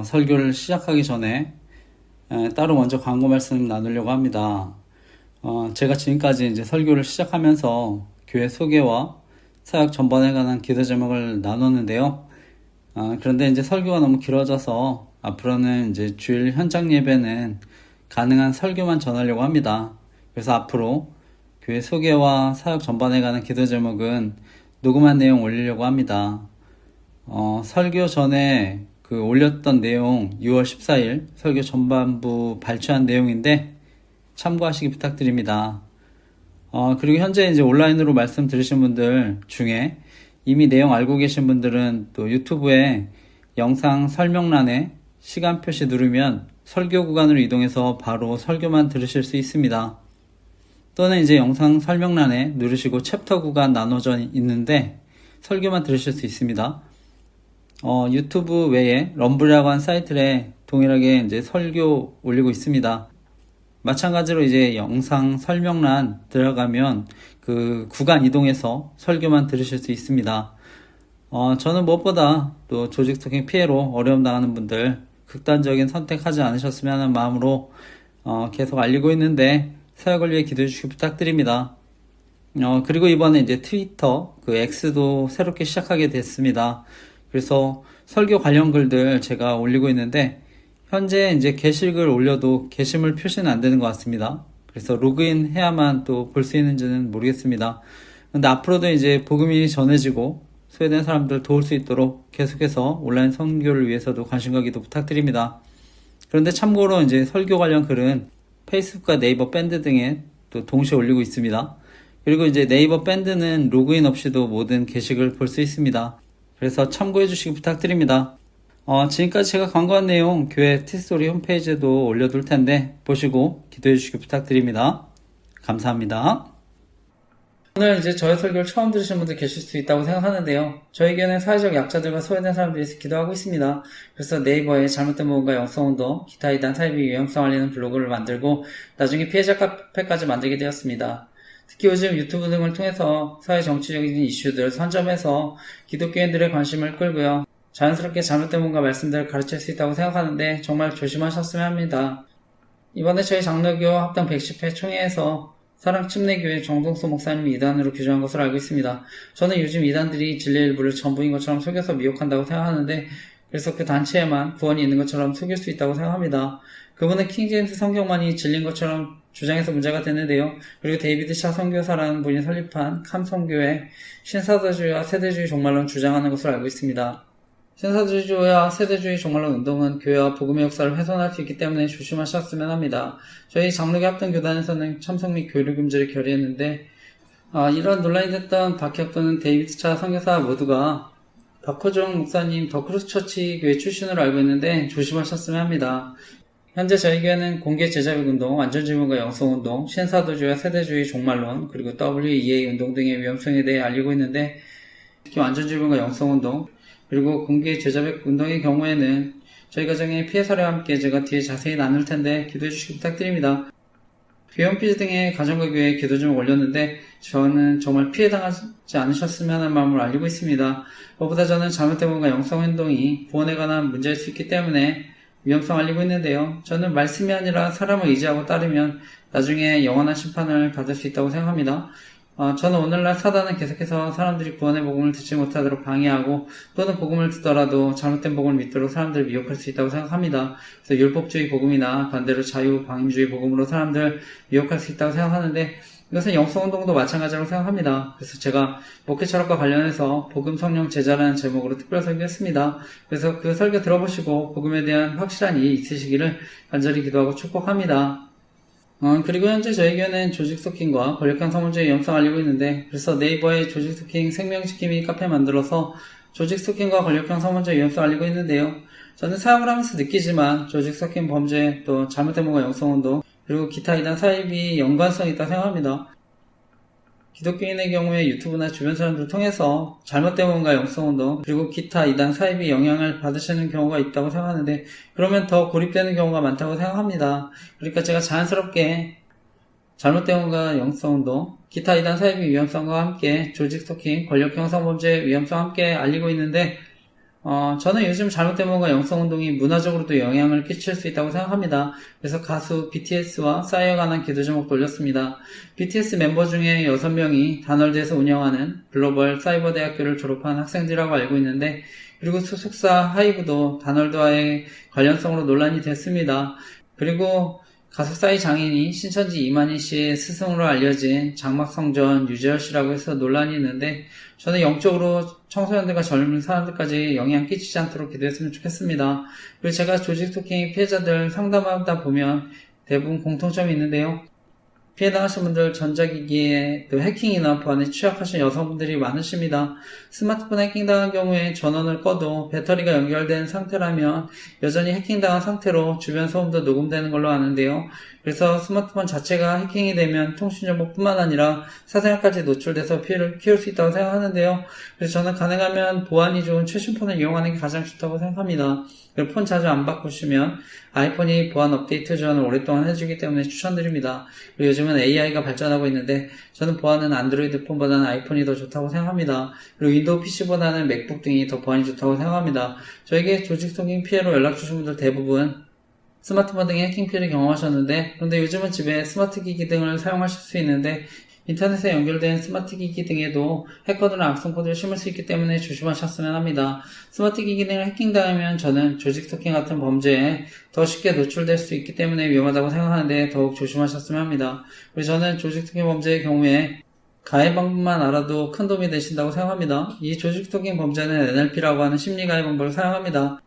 설교를 시작하기 전에 따로 먼저 광고 말씀 나누려고 합니다. 제가 지금까지 이제 설교를 시작하면서 교회 소개와 사역 전반에 관한 기도 제목을 나눴는데요. 그런데 이제 설교가 너무 길어져서 앞으로는 이제 주일 현장 예배는 가능한 설교만 전하려고 합니다. 그래서 앞으로 교회 소개와 사역 전반에 관한 기도 제목은 녹음한 내용 올리려고 합니다. 설교 전에 올렸던 내용 6월 14일 설교 전반부 발췌한 내용인데 참고하시기 부탁드립니다. 그리고 현재 이제 온라인으로 말씀 들으신 분들 중에 이미 내용 알고 계신 분들은 또 유튜브에 영상 설명란에 시간 표시 누르면 설교 구간으로 이동해서 바로 설교만 들으실 수 있습니다. 또는 이제 영상 설명란에 누르시고 챕터 구간 나눠져 있는데 설교만 들으실 수 있습니다. 유튜브 외에 럼블이라고 한 사이트에 동일하게 이제 설교 올리고 있습니다. 마찬가지로 이제 영상 설명란 들어가면 그 구간 이동해서 설교만 들으실 수 있습니다. 저는 무엇보다 또 조직 스토킹 피해로 어려움 당하는 분들 극단적인 선택하지 않으셨으면 하는 마음으로 계속 알리고 있는데 사역을 위해 기도해 주시기 부탁드립니다. 그리고 이번에 이제 트위터 X도 새롭게 시작하게 됐습니다. 그래서 설교 관련 글들 제가 올리고 있는데 현재 이제 게시글 올려도 게시물 표시는 안 되는 것 같습니다. 그래서 로그인 해야만 또 볼 수 있는지는 모르겠습니다. 근데 앞으로도 이제 복음이 전해지고 소외된 사람들 도울 수 있도록 계속해서 온라인 선교를 위해서도 관심과 기도 부탁드립니다. 그런데 참고로 이제 설교 관련 글은 페이스북과 네이버 밴드 등에 또 동시에 올리고 있습니다. 그리고 이제 네이버 밴드는 로그인 없이도 모든 게시글 볼 수 있습니다. 그래서 참고해 주시기 부탁드립니다. 지금까지 제가 광고한 내용 교회 티스토리 홈페이지에도 올려둘 텐데 보시고 기도해 주시기 부탁드립니다. 감사합니다. 오늘 이제 저의 설교를 처음 들으신 분들 계실 수 있다고 생각하는데요. 저희 교회는 사회적 약자들과 소외된 사람들에 대해서 기도하고 있습니다. 그래서 네이버에 잘못된 복음과 영성운동, 기타 이단 사이비 위험성 알리는 블로그를 만들고 나중에 피해자 카페까지 만들게 되었습니다. 특히 요즘 유튜브 등을 통해서 사회 정치적인 이슈들을 선점해서 기독교인들의 관심을 끌고요. 자연스럽게 잘못된 뭔가 말씀들을 가르칠 수 있다고 생각하는데 정말 조심하셨으면 합니다. 이번에 저희 장로교 합당 110회 총회에서 사랑침례교회 정동수 목사님이 이단으로 규정한 것으로 알고 있습니다. 저는 요즘 이단들이 진리의 일부를 전부인 것처럼 속여서 미혹한다고 생각하는데 그래서 그 단체에만 구원이 있는 것처럼 속일 수 있다고 생각합니다. 그분은 킹제임스 성경만이 진리인 것처럼 주장해서 문제가 됐는데요. 그리고 데이비드 샤 선교사라는 분이 설립한 캄 선교회 신사도주의와 세대주의 종말론 주장하는 것으로 알고 있습니다. 신사주의와 세대주의 종말론 운동은 교회와 복음의 역사를 훼손할 수 있기 때문에 조심하셨으면 합니다. 저희 장로교 합동 교단에서는 참석 및 교류 금지를 결의했는데 이런 논란이 됐던 박혁 또는 데이비드 차 선교사 모두가 박호종 목사님 더크로스 처치 교회 출신으로 알고 있는데 조심하셨으면 합니다. 현재 저희 교회는 공개 제자백 운동, 안전질문과 영성운동, 신사도주의와 세대주의 종말론, 그리고 WEA 운동 등의 위험성에 대해 알리고 있는데 특히 안전질문과 영성운동, 그리고 공개 제자백 운동의 경우에는 저희 가정의 피해 사례와 함께 제가 뒤에 자세히 나눌 텐데 기도해 주시기 부탁드립니다. 교회 홈페이지 등의 가정과 교회에 기도 좀 올렸는데 저는 정말 피해당하지 않으셨으면 하는 마음을 알리고 있습니다. 무엇보다 저는 잘못된 뭔가 영성행동이 구원에 관한 문제일 수 있기 때문에 위험성 알리고 있는데요. 저는 말씀이 아니라 사람을 의지하고 따르면 나중에 영원한 심판을 받을 수 있다고 생각합니다. 저는 오늘날 사단은 계속해서 사람들이 구원의 복음을 듣지 못하도록 방해하고 또는 복음을 듣더라도 잘못된 복음을 믿도록 사람들을 미혹할 수 있다고 생각합니다. 그래서 율법주의 복음이나 반대로 자유방임주의 복음으로 사람들을 미혹할 수 있다고 생각하는데 이것은 영성운동도 마찬가지라고 생각합니다. 그래서 제가 목회 철학과 관련해서 복음 성령 제자라는 제목으로 특별 설교했습니다. 그래서 그 설교 들어보시고 복음에 대한 확실한 이해 있으시기를 간절히 기도하고 축복합니다. 그리고 현재 저희 교회는 조직 스토킹과 권력형 성범죄의 위험성을 알리고 있는데 그래서 네이버에 조직 스토킹 생명지킴이 카페 만들어서 조직 스토킹과 권력형 성범죄의 위험성을 알리고 있는데요. 저는 사역을 하면서 느끼지만 조직 스토킹 범죄 또 잘못된 뭔가 영성운동 그리고 기타 이단 사입이 연관성이 있다고 생각합니다. 기독교인의 경우에 유튜브나 주변 사람들을 통해서 잘못된 뭔가 영성운동 그리고 기타 이단 사입이 영향을 받으시는 경우가 있다고 생각하는데 그러면 더 고립되는 경우가 많다고 생각합니다. 그러니까 제가 자연스럽게 잘못된 뭔가 영성운동 기타 이단 사입의 위험성과 함께 조직 스토킹, 권력형 성범죄의 위험성과 함께 알리고 있는데 저는 요즘 잘못된 뭔가 영성운동이 문화적으로도 영향을 끼칠 수 있다고 생각합니다. 그래서 가수 BTS와 싸이에 관한 기도 제목도 올렸습니다. BTS 멤버 중에 6명이 다널드에서 운영하는 글로벌 사이버 대학교를 졸업한 학생들이라고 알고 있는데, 그리고 소속사 하이브도 다널드와의 관련성으로 논란이 됐습니다. 그리고 가수 싸이 장인이 신천지 이만희 씨의 스승으로 알려진 장막성전 유재열 씨라고 해서 논란이 있는데, 저는 영적으로 청소년들과 젊은 사람들까지 영향 끼치지 않도록 기도했으면 좋겠습니다. 그리고 제가 조직 스토킹 피해자들 상담하다 보면 대부분 공통점이 있는데요. 피해당하신 분들 전자기기에 또 해킹이나 보안에 취약하신 여성분들이 많으십니다. 스마트폰 해킹당한 경우에 전원을 꺼도 배터리가 연결된 상태라면 여전히 해킹당한 상태로 주변 소음도 녹음되는 걸로 아는데요. 그래서 스마트폰 자체가 해킹이 되면 통신정보뿐만 아니라 사생활까지 노출돼서 피해를 키울 수 있다고 생각하는데요. 그래서 저는 가능하면 보안이 좋은 최신 폰을 이용하는 게 가장 좋다고 생각합니다. 그리고 폰 자주 안 바꾸시면 아이폰이 보안 업데이트 지원을 오랫동안 해주기 때문에 추천드립니다. 그리고 요즘은 AI가 발전하고 있는데 저는 보안은 안드로이드 폰보다는 아이폰이 더 좋다고 생각합니다. 그리고 윈도우 PC보다는 맥북 등이 더 보안이 좋다고 생각합니다. 저에게 조직 스토킹 피해로 연락 주신 분들 대부분 스마트폰 등의 해킹 피해를 경험하셨는데, 그런데 요즘은 집에 스마트 기기 등을 사용하실 수 있는데 인터넷에 연결된 스마트 기기 등에도 해커들은 악성 코드를 심을 수 있기 때문에 조심하셨으면 합니다. 스마트 기기 등을 해킹당하면 저는 조직 스토킹 같은 범죄에 더 쉽게 노출될 수 있기 때문에 위험하다고 생각하는데 더욱 조심하셨으면 합니다. 그리고 저는 조직 스토킹 범죄의 경우에 가해 방법만 알아도 큰 도움이 되신다고 생각합니다. 이 조직 스토킹 범죄는 NLP라고 하는 심리 가해 방법을 사용합니다.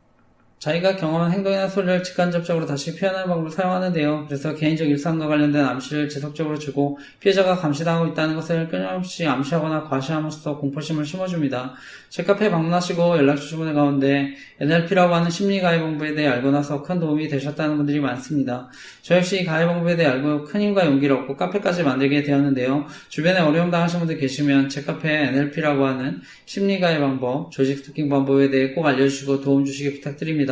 자기가 경험한 행동이나 소리를 직간접적으로 다시 표현하는 방법을 사용하는데요. 그래서 개인적 일상과 관련된 암시를 지속적으로 주고 피해자가 감시당하고 있다는 것을 끊임없이 암시하거나 과시함으로써 공포심을 심어줍니다. 제 카페에 방문하시고 연락 주신 분들 가운데 NLP라고 하는 심리가해 방법에 대해 알고 나서 큰 도움이 되셨다는 분들이 많습니다. 저 역시 이 가해 방법에 대해 알고 큰 힘과 용기를 얻고 카페까지 만들게 되었는데요. 주변에 어려움 당하신 분들 계시면 제 카페에 NLP라고 하는 심리가해 방법, 조직 스토킹 방법에 대해 꼭 알려주시고 도움 주시기 부탁드립니다.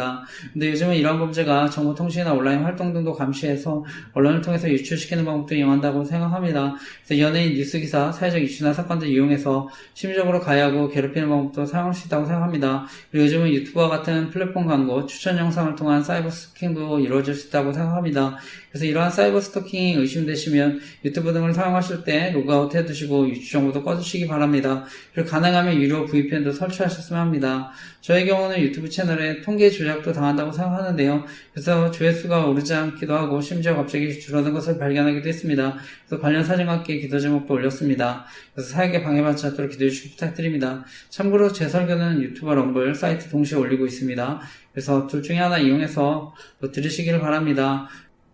근데 요즘은 이러한 범죄가 정보통신이나 온라인 활동 등도 감시해서 언론을 통해서 유출시키는 방법도 이용한다고 생각합니다. 그래서 연예인 뉴스기사, 사회적 이슈나 사건들 이용해서 심리적으로 가해하고 괴롭히는 방법도 사용할 수 있다고 생각합니다. 그리고 요즘은 유튜브와 같은 플랫폼 광고, 추천 영상을 통한 사이버 스토킹도 이루어질 수 있다고 생각합니다. 그래서 이러한 사이버 스토킹이 의심되시면 유튜브 등을 사용하실 때 로그아웃 해두시고 유추 정보도 꺼주시기 바랍니다. 그리고 가능하면 유료 VPN도 설치하셨으면 합니다. 저의 경우는 유튜브 채널에 통계 조작도 당한다고 생각하는데요. 그래서 조회수가 오르지 않기도 하고 심지어 갑자기 줄어든 것을 발견하기도 했습니다. 그래서 관련 사진과 함께 기도 제목도 올렸습니다. 그래서 사역에 방해받지 않도록 기도해 주시기 부탁드립니다. 참고로 제 설교는 유튜브 럼블 사이트 동시에 올리고 있습니다. 그래서 둘 중에 하나 이용해서 들으시기를 바랍니다.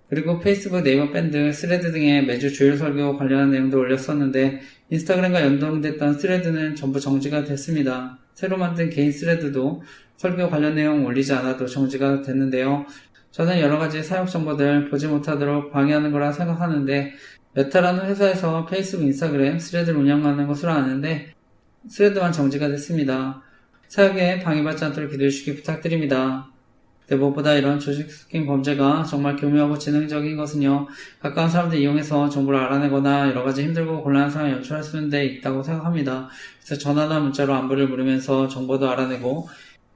그리고 페이스북, 네이버 밴드, 스레드 등에 매주 주일 설교 관련한 내용도 올렸었는데 인스타그램과 연동됐던 스레드는 전부 정지가 됐습니다. 새로 만든 개인 스레드도 설교 관련 내용 올리지 않아도 정지가 됐는데요. 저는 여러가지 사역 정보들 보지 못하도록 방해하는 거라 생각하는데 메타라는 회사에서 페이스북, 인스타그램, 스레드를 운영하는 것으로 아는데 스레드만 정지가 됐습니다. 사역에 방해받지 않도록 기도해 주시기 부탁드립니다. 무엇보다 이런 조직 스토킹 범죄가 정말 교묘하고 지능적인 것은요, 가까운 사람들 이용해서 정보를 알아내거나 여러가지 힘들고 곤란한 상황을 연출할 수 있는 데 있다고 생각합니다. 그래서 전화나 문자로 안부를 물으면서 정보도 알아내고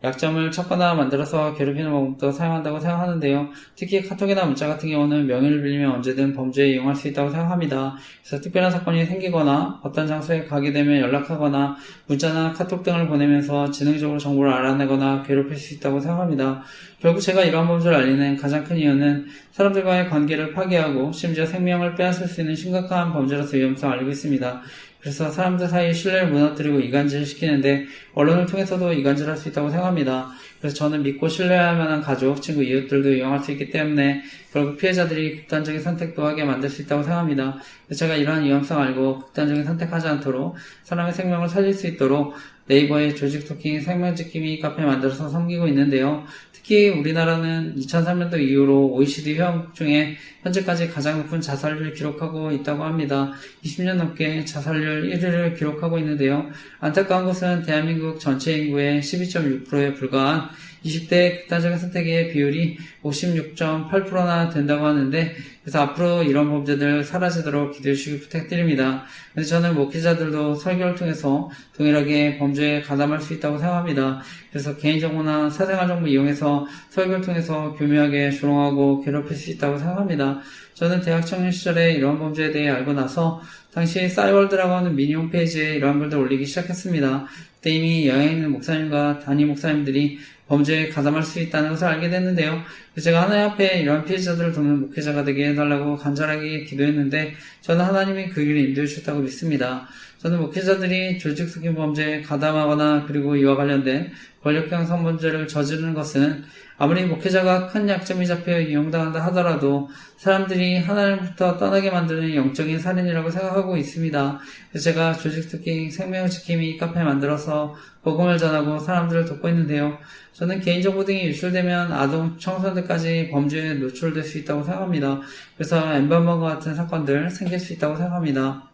약점을 찾거나 만들어서 괴롭히는 방법도 사용한다고 생각하는데요. 특히 카톡이나 문자 같은 경우는 명의를 빌리면 언제든 범죄에 이용할 수 있다고 생각합니다. 그래서 특별한 사건이 생기거나 어떤 장소에 가게 되면 연락하거나 문자나 카톡 등을 보내면서 지능적으로 정보를 알아내거나 괴롭힐 수 있다고 생각합니다. 결국 제가 이러한 범죄를 알리는 가장 큰 이유는 사람들과의 관계를 파괴하고 심지어 생명을 빼앗을 수 있는 심각한 범죄로서 위험성을 알고 있습니다. 그래서 사람들 사이의 신뢰를 무너뜨리고 이간질을 시키는데 언론을 통해서도 이간질할 수 있다고 생각합니다. 그래서 저는 믿고 신뢰할 만한 가족, 친구, 이웃들도 이용할 수 있기 때문에 결국 피해자들이 극단적인 선택도 하게 만들 수 있다고 생각합니다. 그래서 제가 이러한 위험성을 알고 극단적인 선택하지 않도록 사람의 생명을 살릴 수 있도록 네이버의 조직 스토킹 생명지킴이 카페 만들어서 섬기고 있는데요. 특히 우리나라는 2003년도 이후로 OECD 회원국 중에 현재까지 가장 높은 자살률을 기록하고 있다고 합니다. 20년 넘게 자살률 1위를 기록하고 있는데요. 안타까운 것은 대한민국 전체 인구의 12.6%에 불과한 20대 극단적인 선택의 비율이 56.8%나 된다고 하는데, 그래서 앞으로 이런 범죄들 사라지도록 기도해 주시기 부탁드립니다. 그래서 저는 목회자들도 설교를 통해서 동일하게 범죄에 가담할 수 있다고 생각합니다. 그래서 개인정보나 사생활 정보 이용해서 설교를 통해서 교묘하게 조롱하고 괴롭힐 수 있다고 생각합니다. 저는 대학 청년 시절에 이런 범죄에 대해 알고 나서 당시 싸이월드라고 하는 미니 홈페이지에 이러한 글들 올리기 시작했습니다. 그때 이미 영향 있는 목사님과 담임 목사님들이 범죄에 가담할 수 있다는 것을 알게 됐는데요. 제가 하나님 앞에 이러한 피해자들을 돕는 목회자가 되게 해달라고 간절하게 기도했는데, 저는 하나님이 그 길을 인도해 주셨다고 믿습니다. 저는 목회자들이 조직 속인 범죄에 가담하거나 그리고 이와 관련된 권력형 성범죄를 저지르는 것은 아무리 목회자가 큰 약점이 잡혀 이용당한다 하더라도 사람들이 하나님부터 떠나게 만드는 영적인 살인이라고 생각하고 있습니다. 그래서 제가 조직 스토킹 생명을 지킴이 카페 만들어서 복음을 전하고 사람들을 돕고 있는데요. 저는 개인정보 등이 유출되면 아동 청소년들까지 범죄에 노출될 수 있다고 생각합니다. 그래서 엠번번과 같은 사건들 생길 수 있다고 생각합니다.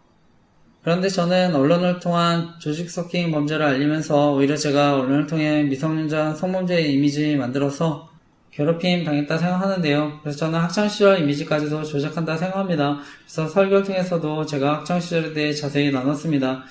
그런데 저는 언론을 통한 조직 스토킹 범죄를 알리면서 오히려 제가 언론을 통해 미성년자 성범죄의 이미지 만들어서 괴롭힘 당했다 생각하는데요. 그래서 저는 학창시절 이미지까지도 조작한다 생각합니다. 그래서 설교를 통해서도 제가 학창시절에 대해 자세히 나눴습니다.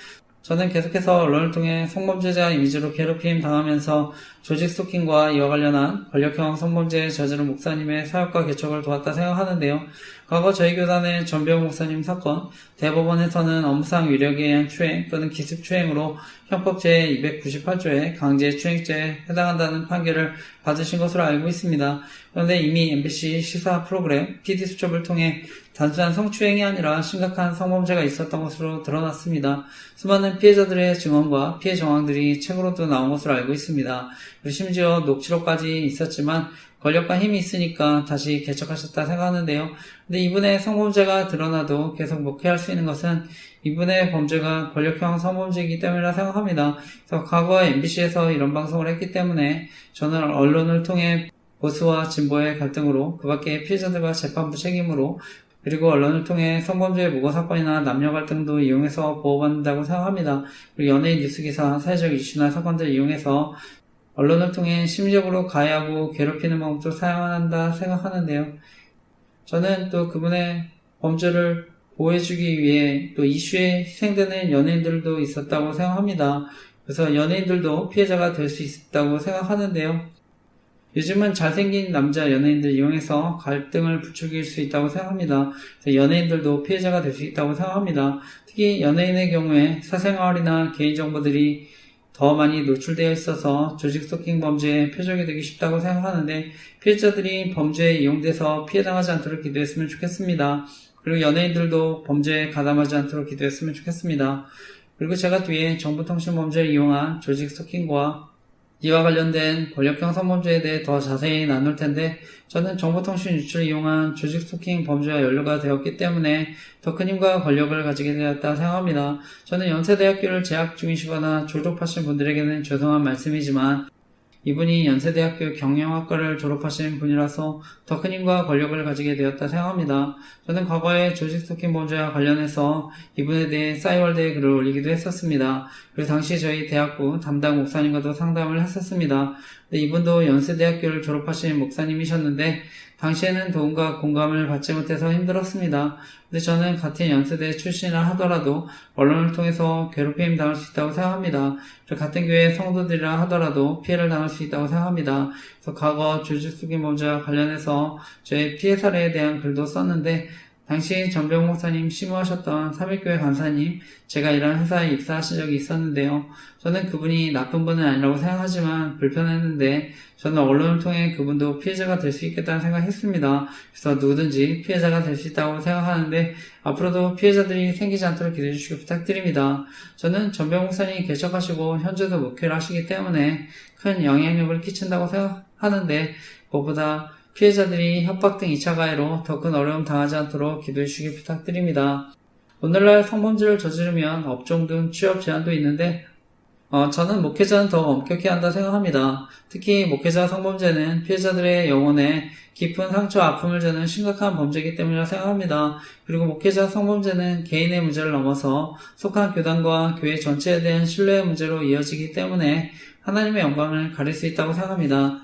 저는 계속해서 언론을 통해 성범죄자 이미지로 괴롭힘 당하면서 조직 스토킹과 이와 관련한 권력형 성범죄에 저지른 목사님의 사역과 개척을 도왔다 생각하는데요. 과거 저희 교단의 전병 목사님 사건, 대법원에서는 업무상 위력에 의한 추행 또는 기습추행으로 형법 제298조의 강제추행죄에 해당한다는 판결을 받으신 것으로 알고 있습니다. 그런데 이미 MBC 시사 프로그램 PD수첩을 통해 단순한 성추행이 아니라 심각한 성범죄가 있었던 것으로 드러났습니다. 수많은 피해자들의 증언과 피해 정황들이 책으로도 나온 것으로 알고 있습니다. 그리고 심지어 녹취록까지 있었지만 권력과 힘이 있으니까 다시 개척하셨다 생각하는데요. 근데 이분의 성범죄가 드러나도 계속 목회할 수 있는 것은 이분의 범죄가 권력형 성범죄이기 때문이라 생각합니다. 그래서 과거 MBC에서 이런 방송을 했기 때문에 저는 언론을 통해 보수와 진보의 갈등으로, 그 밖에 피해자들과 재판부 책임으로, 그리고 언론을 통해 성범죄 무고 사건이나 남녀 갈등도 이용해서 보호받는다고 생각합니다. 그리고 연예인 뉴스기사, 사회적 이슈나 사건들을 이용해서 언론을 통해 심리적으로 가해하고 괴롭히는 방법도 사용한다 생각하는데요. 저는 또 그분의 범죄를 보호해주기 위해 또 이슈에 희생되는 연예인들도 있었다고 생각합니다. 그래서 연예인들도 피해자가 될 수 있다고 생각하는데요. 요즘은 잘생긴 남자 연예인들 이용해서 갈등을 부추길 수 있다고 생각합니다. 그래서 연예인들도 피해자가 될 수 있다고 생각합니다. 특히 연예인의 경우에 사생활이나 개인정보들이 더 많이 노출되어 있어서 조직 스토킹 범죄의 표적이 되기 쉽다고 생각하는데, 피해자들이 범죄에 이용돼서 피해당하지 않도록 기도했으면 좋겠습니다. 그리고 연예인들도 범죄에 가담하지 않도록 기도했으면 좋겠습니다. 그리고 제가 뒤에 정보통신범죄를 이용한 조직 스토킹과 이와 관련된 권력형 성범죄에 대해 더 자세히 나눌 텐데, 저는 정보통신 유출을 이용한 조직 스토킹 범죄와 연루가 되었기 때문에 더 큰 힘과 권력을 가지게 되었다 생각합니다. 저는 연세대학교를 재학 중이시거나 졸업하신 분들에게는 죄송한 말씀이지만, 이분이 연세대학교 경영학과를 졸업하신 분이라서 더 큰 힘과 권력을 가지게 되었다 생각합니다. 저는 과거에 조직 스토킹 범죄와 관련해서 이분에 대해 싸이월드에 글을 올리기도 했었습니다. 그리고 당시 저희 대학부 담당 목사님과도 상담을 했었습니다. 근데 이분도 연세대학교를 졸업하신 목사님이셨는데 당시에는 도움과 공감을 받지 못해서 힘들었습니다. 근데 저는 같은 연세대 출신이라 하더라도 언론을 통해서 괴롭힘 당할 수 있다고 생각합니다. 그리고 같은 교회 성도들이라 하더라도 피해를 당할 수 있다고 생각합니다. 그래서 과거 조직 스토킹 범죄와 관련해서 저의 피해 사례에 대한 글도 썼는데, 당시 전병 목사님 심우하셨던 삼일교회 간사님, 제가 이런 회사에 입사하신 적이 있었는데요. 저는 그분이 나쁜 분은 아니라고 생각하지만 불편했는데, 저는 언론을 통해 그분도 피해자가 될 수 있겠다는 생각했습니다. 그래서 누구든지 피해자가 될 수 있다고 생각하는데, 앞으로도 피해자들이 생기지 않도록 기도해 주시기 부탁드립니다. 저는 전병 목사님이 개척하시고 현재도 목회를 하시기 때문에 큰 영향력을 끼친다고 생각하는데, 그것보다 피해자들이 협박 등 2차 가해로 더 큰 어려움 당하지 않도록 기도해 주시기 부탁드립니다. 오늘날 성범죄를 저지르면 업종 등 취업 제한도 있는데, 저는 목회자는 더 엄격해야 한다 생각합니다. 특히 목회자 성범죄는 피해자들의 영혼에 깊은 상처, 아픔을 주는 심각한 범죄이기 때문이라 생각합니다. 그리고 목회자 성범죄는 개인의 문제를 넘어서 속한 교단과 교회 전체에 대한 신뢰의 문제로 이어지기 때문에 하나님의 영광을 가릴 수 있다고 생각합니다.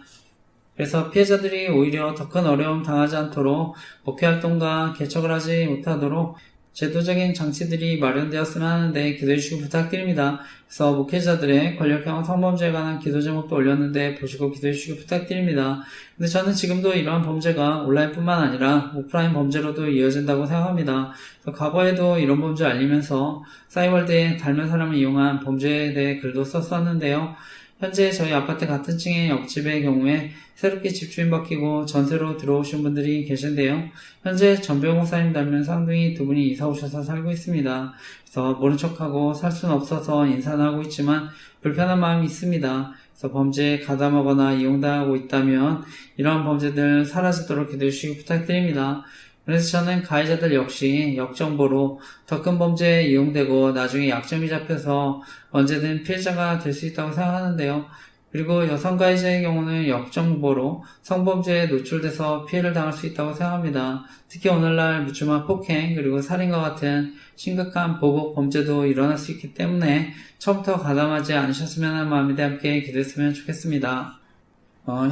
그래서 피해자들이 오히려 더 큰 어려움 당하지 않도록 목회활동과 개척을 하지 못하도록 제도적인 장치들이 마련되었으면 하는데 기도해 주시고 부탁드립니다. 그래서 목회자들의 권력형 성범죄에 관한 기도 제목도 올렸는데 보시고 기도해 주시고 부탁드립니다. 근데 저는 지금도 이러한 범죄가 온라인뿐만 아니라 오프라인 범죄로도 이어진다고 생각합니다. 그래서 과거에도 이런 범죄 알리면서 싸이월드에 닮은 사람을 이용한 범죄에 대해 글도 썼었는데요. 현재 저희 아파트 같은 층의 옆집의 경우에 새롭게 집주인 바뀌고 전세로 들어오신 분들이 계신데요. 현재 전병 목사님 닮은 쌍둥이 두 분이 이사 오셔서 살고 있습니다. 그래서 모른 척하고 살 수는 없어서 인사는 하고 있지만 불편한 마음이 있습니다. 그래서 범죄에 가담하거나 이용당하고 있다면 이러한 범죄들 사라지도록 기도해 주시기 부탁드립니다. 그래서 저는 가해자들 역시 역정보로 더 큰 범죄에 이용되고 나중에 약점이 잡혀서 언제든 피해자가 될 수 있다고 생각하는데요. 그리고 여성 가해자의 경우는 역정보로 성범죄에 노출돼서 피해를 당할 수 있다고 생각합니다. 특히 오늘날 묻지마 폭행 그리고 살인과 같은 심각한 보복 범죄도 일어날 수 있기 때문에 처음부터 가담하지 않으셨으면 하는 마음에 함께 기도했으면 좋겠습니다.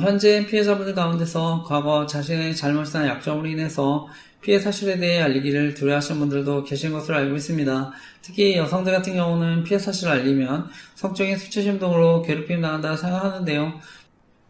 현재 피해자분들 가운데서 과거 자신의 잘못이나 약점으로 인해서 피해 사실에 대해 알리기를 두려워하시는 분들도 계신 것으로 알고 있습니다. 특히 여성들 같은 경우는 피해 사실을 알리면 성적인 수치심 등으로 괴롭힘 당한다 생각하는데요.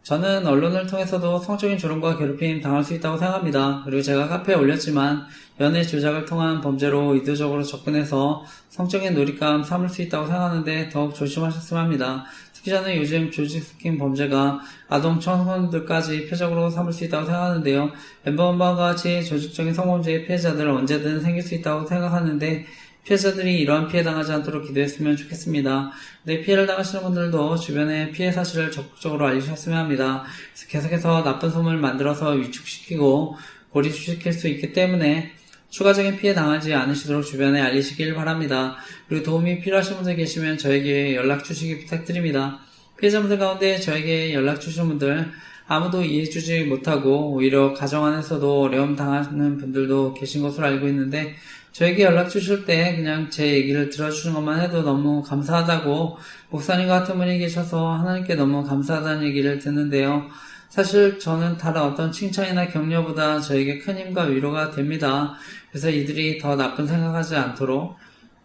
저는 언론을 통해서도 성적인 조롱과 괴롭힘 당할 수 있다고 생각합니다. 그리고 제가 카페에 올렸지만 연애 조작을 통한 범죄로 의도적으로 접근해서 성적인 놀잇감 삼을 수 있다고 생각하는데 더욱 조심하셨으면 합니다. 특히 저는 요즘 조직 스킨 범죄가 아동 청소년들까지 표적으로 삼을 수 있다고 생각하는데요. 엠버원과 같이 조직적인 성범죄의 피해자들은 언제든 생길 수 있다고 생각하는데 피해자들이 이러한 피해 당하지 않도록 기도했으면 좋겠습니다. 네, 피해를 당하시는 분들도 주변에 피해 사실을 적극적으로 알리셨으면 합니다. 그래서 계속해서 나쁜 소문을 만들어서 위축시키고 고립시킬 수 있기 때문에 추가적인 피해 당하지 않으시도록 주변에 알리시길 바랍니다. 그리고 도움이 필요하신 분들 계시면 저에게 연락 주시기 부탁드립니다. 피해자분들 가운데 저에게 연락 주신 분들 아무도 이해해주지 못하고 오히려 가정 안에서도 어려움 당하는 분들도 계신 것으로 알고 있는데 저에게 연락 주실 때 그냥 제 얘기를 들어주는 것만 해도 너무 감사하다고 목사님과 같은 분이 계셔서 하나님께 너무 감사하다는 얘기를 듣는데요. 사실 저는 다른 어떤 칭찬이나 격려보다 저에게 큰 힘과 위로가 됩니다. 그래서 이들이 더 나쁜 생각하지 않도록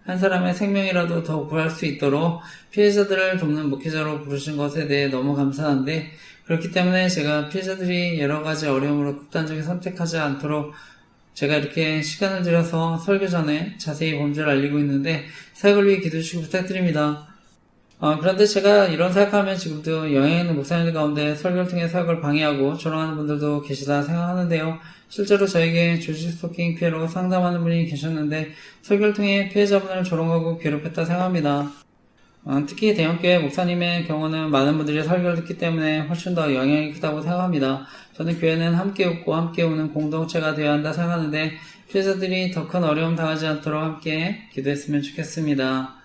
한 사람의 생명이라도 더 구할 수 있도록 피해자들을 돕는 목회자로 부르신 것에 대해 너무 감사한데 그렇기 때문에 제가 피해자들이 여러 가지 어려움으로 극단적인 선택하지 않도록 제가 이렇게 시간을 들여서 설교 전에 자세히 범죄를 알리고 있는데 사역을 위해 기도해 주시기 부탁드립니다. 그런데 제가 이런 생각하면 지금도 영향 있는 목사님들 가운데 설교를 통해 사역을 방해하고 조롱하는 분들도 계시다 생각하는데요. 실제로 저에게 조직 스토킹 피해로 상담하는 분이 계셨는데 설교를 통해 피해자분을 조롱하고 괴롭혔다 생각합니다. 특히 대형교회 목사님의 경우는 많은 분들이 설교를 듣기 때문에 훨씬 더 영향이 크다고 생각합니다. 저는 교회는 함께 웃고 함께 우는 공동체가 되어야 한다 생각하는데 피해자들이 더 큰 어려움 당하지 않도록 함께 기도했으면 좋겠습니다.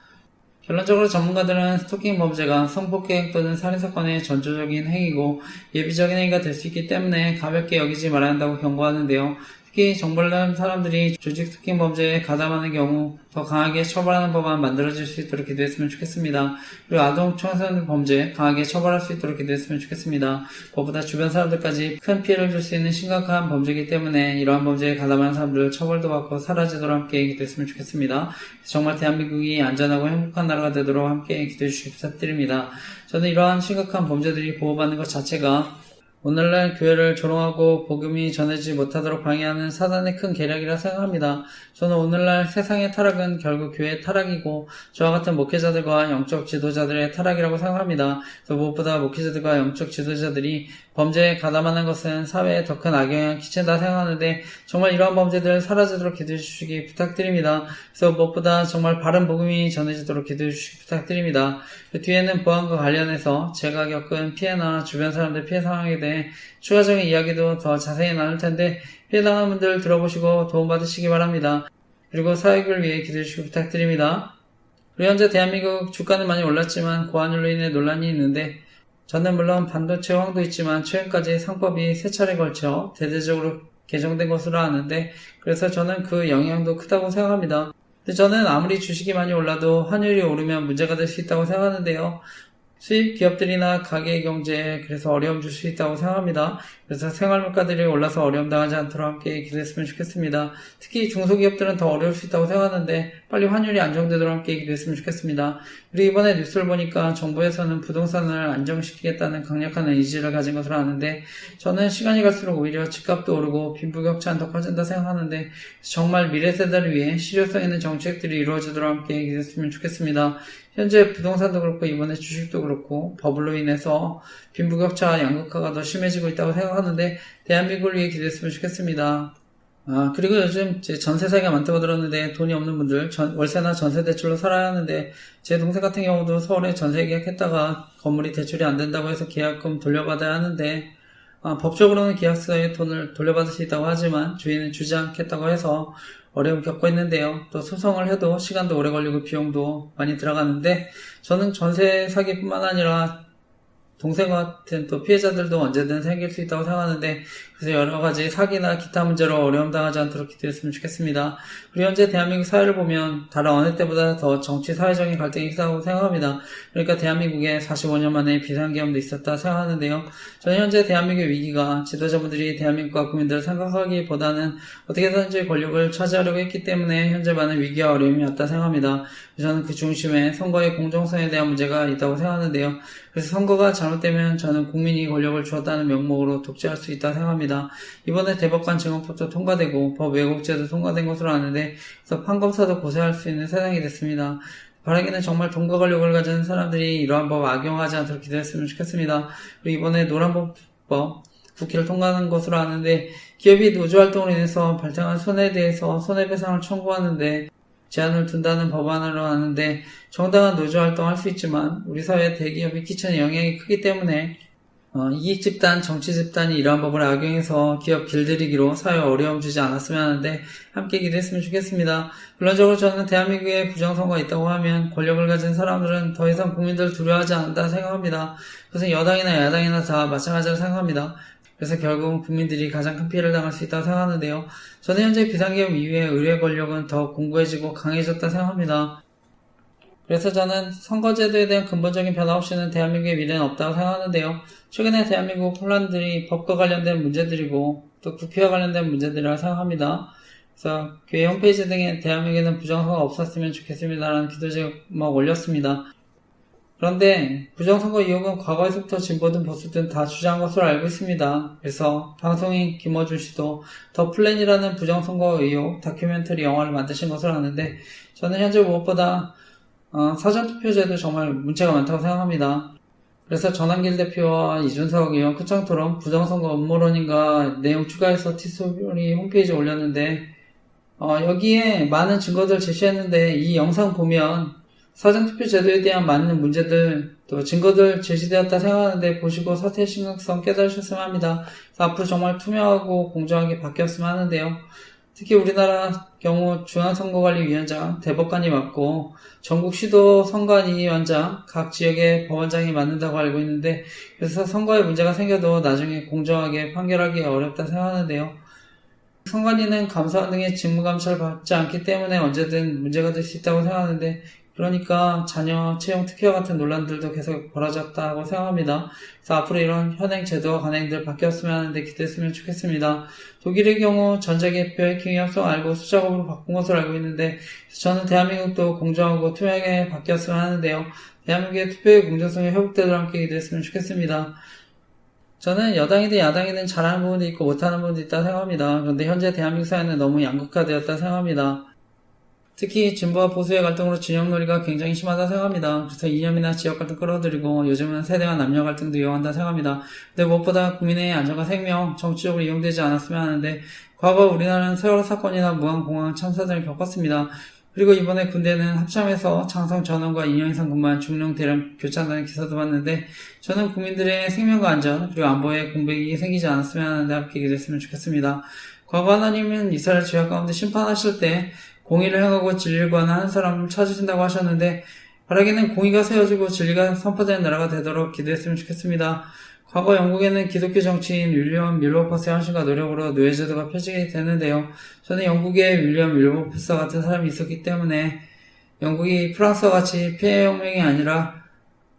결론적으로 전문가들은 스토킹 범죄가 성폭행 또는 살인사건의 전조적인 행위고 예비적인 행위가 될 수 있기 때문에 가볍게 여기지 말아야 한다고 경고하는데요. 특히 정보를 낸 사람들이 조직 스토킹 범죄에 가담하는 경우 더 강하게 처벌하는 법안 만들어질 수 있도록 기도했으면 좋겠습니다. 그리고 아동 청소년 범죄 강하게 처벌할 수 있도록 기도했으면 좋겠습니다. 무엇보다 주변 사람들까지 큰 피해를 줄 수 있는 심각한 범죄이기 때문에 이러한 범죄에 가담하는 사람들 처벌도 받고 사라지도록 함께 기도했으면 좋겠습니다. 정말 대한민국이 안전하고 행복한 나라가 되도록 함께 기도해 주시기 부탁드립니다. 저는 이러한 심각한 범죄들이 보호받는 것 자체가 오늘날 교회를 조롱하고 복음이 전해지지 못하도록 방해하는 사단의 큰 계략이라 생각합니다. 저는 오늘날 세상의 타락은 결국 교회의 타락이고 저와 같은 목회자들과 영적 지도자들의 타락이라고 생각합니다. 또 무엇보다 목회자들과 영적 지도자들이 범죄에 가담하는 것은 사회에 더 큰 악영향을 끼친다 생각하는데 정말 이러한 범죄들 사라지도록 기도해 주시기 부탁드립니다. 그래서 무엇보다 정말 바른 복음이 전해지도록 기도해 주시기 부탁드립니다. 그 뒤에는 보안과 관련해서 제가 겪은 피해나 주변 사람들 피해 상황에 대해 추가적인 이야기도 더 자세히 나눌 텐데 피해당한 분들 들어보시고 도움받으시기 바랍니다. 그리고 사역을 위해 기도해 주시기 부탁드립니다. 그리고 현재 대한민국 주가는 많이 올랐지만 고환율로 인해 논란이 있는데 저는 물론 반도체 호황도 있지만 최근까지 상법이 3차례 걸쳐 대대적으로 개정된 것으로 아는데 그래서 저는 그 영향도 크다고 생각합니다. 근데 저는 아무리 주식이 많이 올라도 환율이 오르면 문제가 될 수 있다고 생각하는데요. 수입 기업들이나 가계 경제에 그래서 어려움 줄 수 있다고 생각합니다. 그래서 생활물가들이 올라서 어려움 당하지 않도록 함께 기도했으면 좋겠습니다. 특히 중소기업들은 더 어려울 수 있다고 생각하는데 빨리 환율이 안정되도록 함께 기도했으면 좋겠습니다. 그리고 이번에 뉴스를 보니까 정부에서는 부동산을 안정시키겠다는 강력한 의지를 가진 것으로 아는데 저는 시간이 갈수록 오히려 집값도 오르고 빈부격차는 더 커진다 생각하는데 정말 미래 세대를 위해 실효성 있는 정책들이 이루어지도록 함께 기도했으면 좋겠습니다. 현재 부동산도 그렇고 이번에 주식도 그렇고 버블로 인해서 빈부격차 양극화가 더 심해지고 있다고 생각하는데 대한민국을 위해 기도했으면 좋겠습니다. 그리고 요즘 제 전세 사기가 많다고 들었는데 돈이 없는 분들 월세나 전세 대출로 살아야 하는데 제 동생 같은 경우도 서울에 전세 계약했다가 건물이 대출이 안 된다고 해서 계약금 돌려받아야 하는데 법적으로는 계약서에 돈을 돌려받을 수 있다고 하지만 주인은 주지 않겠다고 해서 어려움 겪고 있는데요. 또 소송을 해도 시간도 오래 걸리고 비용도 많이 들어가는데 저는 전세 사기뿐만 아니라 동생 같은 또 피해자들도 언제든 생길 수 있다고 생각하는데 그래서 여러 가지 사기나 기타 문제로 어려움 당하지 않도록 기도했으면 좋겠습니다. 그리고 현재 대한민국 사회를 보면 다른 어느 때보다 더 정치 사회적인 갈등이 크다고 생각합니다. 그러니까 대한민국에 45년 만에 비상계엄도 있었다 생각하는데요. 저는 현재 대한민국의 위기가 지도자분들이 대한민국과 국민들을 생각하기보다는 어떻게든지 권력을 차지하려고 했기 때문에 현재 많은 위기와 어려움이 왔다 생각합니다. 저는 그 중심에 선거의 공정성에 대한 문제가 있다고 생각하는데요. 그래서 선거가 잘못되면 저는 국민이 권력을 주었다는 명목으로 독재할 수 있다 생각합니다. 이번에 대법관 증언법도 통과되고 법 왜곡죄도 통과된 것으로 아는데 그래서 판검사도 고소할 수 있는 세상이 됐습니다. 바라기는 정말 돈과 권력을 가진 사람들이 이러한 법 악용하지 않도록 기도했으면 좋겠습니다. 그리고 이번에 노란법법 국회를 통과하는 것으로 아는데 기업이 노조활동으로 인해서 발생한 손해에 대해서 손해배상을 청구하는데 제한을 둔다는 법안으로 아는데 정당한 노조활동을 할 수 있지만 우리 사회 대기업이 끼치는 영향이 크기 때문에 이익집단, 정치집단이 이러한 법을 악용해서 기업 길들이기로 사회에 어려움 주지 않았으면 하는데 함께 기도했으면 좋겠습니다. 물론적으로 저는 대한민국에 부정선거가 있다고 하면 권력을 가진 사람들은 더 이상 국민들을 두려워하지 않는다 생각합니다. 그래서 여당이나 야당이나 다 마찬가지로 생각합니다. 그래서 결국은 국민들이 가장 큰 피해를 당할 수 있다고 생각하는데요. 저는 현재 비상계엄 이후에 의회 권력은 더 공고해지고 강해졌다 생각합니다. 그래서 저는 선거제도에 대한 근본적인 변화 없이는 대한민국의 미래는 없다고 생각하는데요. 최근에 대한민국 혼란들이 법과 관련된 문제들이고 또 국회와 관련된 문제들이라고 생각합니다. 그래서 교회 홈페이지 등에 대한민국에는 부정선거가 없었으면 좋겠습니다라는 기도 제목 올렸습니다. 그런데 부정선거 의혹은 과거에서부터 진보든 보수든 다 주장한 것으로 알고 있습니다. 그래서 방송인 김어준 씨도 더 플랜이라는 부정선거 의혹 다큐멘터리 영화를 만드신 것으로 아는데 저는 현재 무엇보다 사전투표제도 정말 문제가 많다고 생각합니다. 그래서 전한길 대표와 이준석 의원 크청토론 부정선거 음모론인가 내용 추가해서 티소리 홈페이지에 올렸는데 여기에 많은 증거들 제시했는데 이 영상 보면 사전투표 제도에 대한 많은 문제들 또 증거들 제시되었다 생각하는데 보시고 사태의 심각성 깨달으셨으면 합니다. 앞으로 정말 투명하고 공정하게 바뀌었으면 하는데요. 특히 우리나라 경우 중앙선거관리위원장 대법관이 맡고 전국시도 선관위원장 각 지역의 법원장이 맡는다고 알고 있는데 그래서 선거에 문제가 생겨도 나중에 공정하게 판결하기 어렵다 생각하는데요. 선관위는 감사원 등의 직무감찰을 받지 않기 때문에 언제든 문제가 될 수 있다고 생각하는데 그러니까 자녀 채용 특혜와 같은 논란들도 계속 벌어졌다고 생각합니다. 그래서 앞으로 이런 현행 제도와 관행들 바뀌었으면 하는데 기대했으면 좋겠습니다. 독일의 경우 전자개표 해킹 위험성 알고 수작업으로 바꾼 것으로 알고 있는데 저는 대한민국도 공정하고 투명하게 바뀌었으면 하는데요. 대한민국의 투표의 공정성이 회복되도록 함께 기대했으면 좋겠습니다. 저는 여당이든 야당이든 잘하는 부분도 있고 못하는 부분도 있다 생각합니다. 그런데 현재 대한민국 사회는 너무 양극화되었다 생각합니다. 특히 진보와 보수의 갈등으로 진영놀이가 굉장히 심하다 생각합니다. 그래서 이념이나 지역 갈등 끌어들이고 요즘은 세대와 남녀 갈등도 이용한다 생각합니다. 근데 무엇보다 국민의 안전과 생명, 정치적으로 이용되지 않았으면 하는데 과거 우리나라는 세월호 사건이나 무한공항 참사 등을 겪었습니다. 그리고 이번에 군대는 합참에서 장성 전원과 2년 이상 근무한 중령 대령 교체한다는 기사도 봤는데 저는 국민들의 생명과 안전 그리고 안보에 공백이 생기지 않았으면 하는데 함께 기도했으면 좋겠습니다. 과거 하나님은 이스라엘 죄악 가운데 심판하실 때 공의를 행하고 진리를 구하는 한 사람을 찾으신다고 하셨는데 바라기는 공의가 세워지고 진리가 선포되는 나라가 되도록 기도했으면 좋겠습니다. 과거 영국에는 기독교 정치인 윌리엄 밀워퍼스의 헌신과 노력으로 노예제도가 펼치게 되는데요. 저는 영국에 윌리엄 밀워퍼스 같은 사람이 있었기 때문에 영국이 프랑스와 같이 폐해혁명이 아니라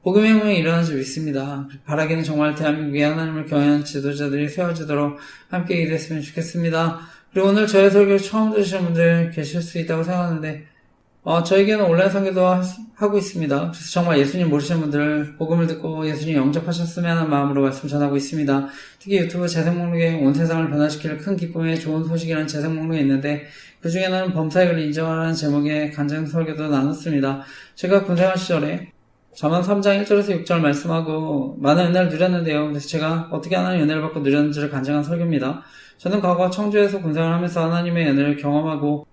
복음의 혁명이 일어난 줄 믿습니다. 바라기는 정말 대한민국의 하나님을 경외하는 지도자들이 세워지도록 함께 일했으면 좋겠습니다. 그리고 오늘 저의 설교를 처음 들으시는 분들 계실 수 있다고 생각하는데 저에게는 온라인 선교도 하고 있습니다. 그래서 정말 예수님 모르시는 분들 복음을 듣고 예수님 영접하셨으면 하는 마음으로 말씀 전하고 있습니다. 특히 유튜브 재생 목록에 온 세상을 변화시킬 큰 기쁨의 좋은 소식이라는 재생 목록이 있는데 그 중에는 범사역을 인정하라는 제목의 간증 설교도 나눴습니다. 제가 군생활 시절에 잠언 3장 1절에서 6절 말씀하고 많은 은혜를 누렸는데요. 그래서 제가 어떻게 하나님의 은혜를 받고 누렸는지를 간증한 설교입니다. 저는 과거 청주에서 군생활을 하면서 하나님의 은혜를 경험하고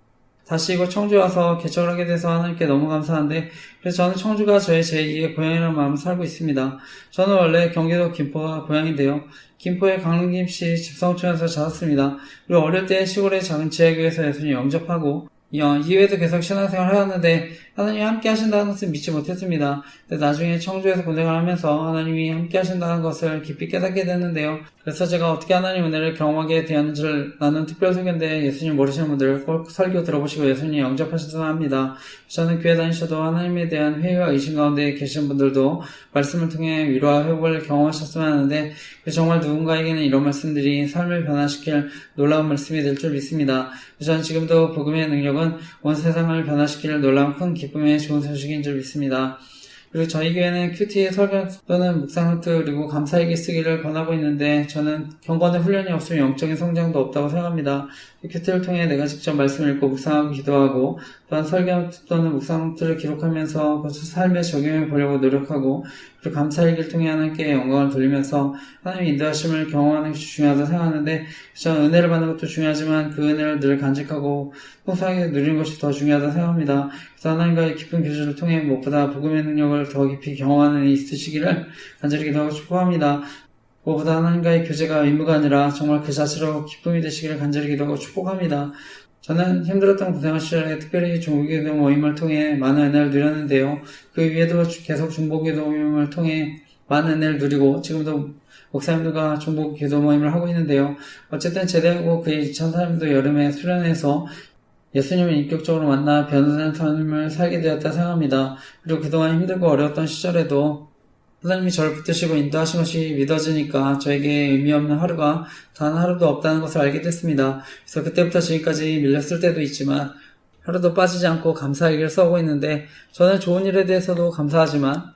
다시 이곳 청주에 와서 개척을 하게 돼서 하나님께 너무 감사한데 그래서 저는 청주가 저의 제2의 고향이라는 마음을 살고 있습니다. 저는 원래 경기도 김포가 고향인데요. 김포의 강릉김씨 집성촌에서 자랐습니다. 그리고 어릴 때 시골의 작은 지하교회에서 예수님 영접하고 이후에도 계속 신앙생활을 해왔는데 하나님이 함께 하신다는 것을 믿지 못했습니다. 근데 나중에 청주에서 군생활을 하면서 하나님이 함께 하신다는 것을 깊이 깨닫게 됐는데요. 그래서 제가 어떻게 하나님 은혜를 경험하게 되었는지를 나눈 특별 설교인데 예수님 모르시는 분들 꼭 설교 들어보시고 예수님 영접하셨으면 합니다. 저는 교회 다니셔도 하나님에 대한 회의와 의심 가운데 계신 분들도 말씀을 통해 위로와 회복을 경험하셨으면 하는데 정말 누군가에게는 이런 말씀들이 삶을 변화시킬 놀라운 말씀이 될 줄 믿습니다. 저는 지금도 복음의 능력은 온 세상을 변화시킬 놀라운 큰 기쁨의 좋은 소식인 줄 믿습니다. 그리고 저희 교회는 큐티의 설교 또는 묵상 노트 그리고 감사일기 쓰기를 권하고 있는데 저는 경건의 훈련이 없으면 영적인 성장도 없다고 생각합니다. 큐티를 통해 내가 직접 말씀을 읽고 묵상하고 기도하고 또한 설교 또는 묵상 노트를 기록하면서 그것을 삶에 적용해 보려고 노력하고 그리고 감사일기를 통해 하나님께 영광을 돌리면서 하나님의 인도하심을 경험하는 것이 중요하다고 생각하는데 저는 은혜를 받는 것도 중요하지만 그 은혜를 늘 간직하고 풍성하게 누리는 것이 더 중요하다고 생각합니다. 그래서 하나님과의 깊은 교제를 통해 무엇보다 복음의 능력을 더 깊이 경험하는 일이 있으시기를 간절히 기도하고 축복합니다. 무엇보다 하나님과의 교제가 의무가 아니라 정말 그 자체로 기쁨이 되시기를 간절히 기도하고 축복합니다. 저는 힘들었던 군생활 시절에 특별히 중보기도 모임을 통해 많은 은혜를 누렸는데요. 그 위에도 계속 중보기도 모임을 통해 많은 은혜를 누리고 지금도 목사님들과 중보기도 모임을 하고 있는데요. 어쨌든 제대하고 그의 2004년도 여름에 수련회에서 예수님을 인격적으로 만나 변화된 삶을 살게 되었다 생각합니다. 그리고 그동안 힘들고 어려웠던 시절에도 하나님이 저를 붙드시고 인도하신 것이 믿어지니까 저에게 의미 없는 하루가 단 하루도 없다는 것을 알게 됐습니다. 그래서 그때부터 지금까지 밀렸을 때도 있지만 하루도 빠지지 않고 감사일기를 써오고 있는데 저는 좋은 일에 대해서도 감사하지만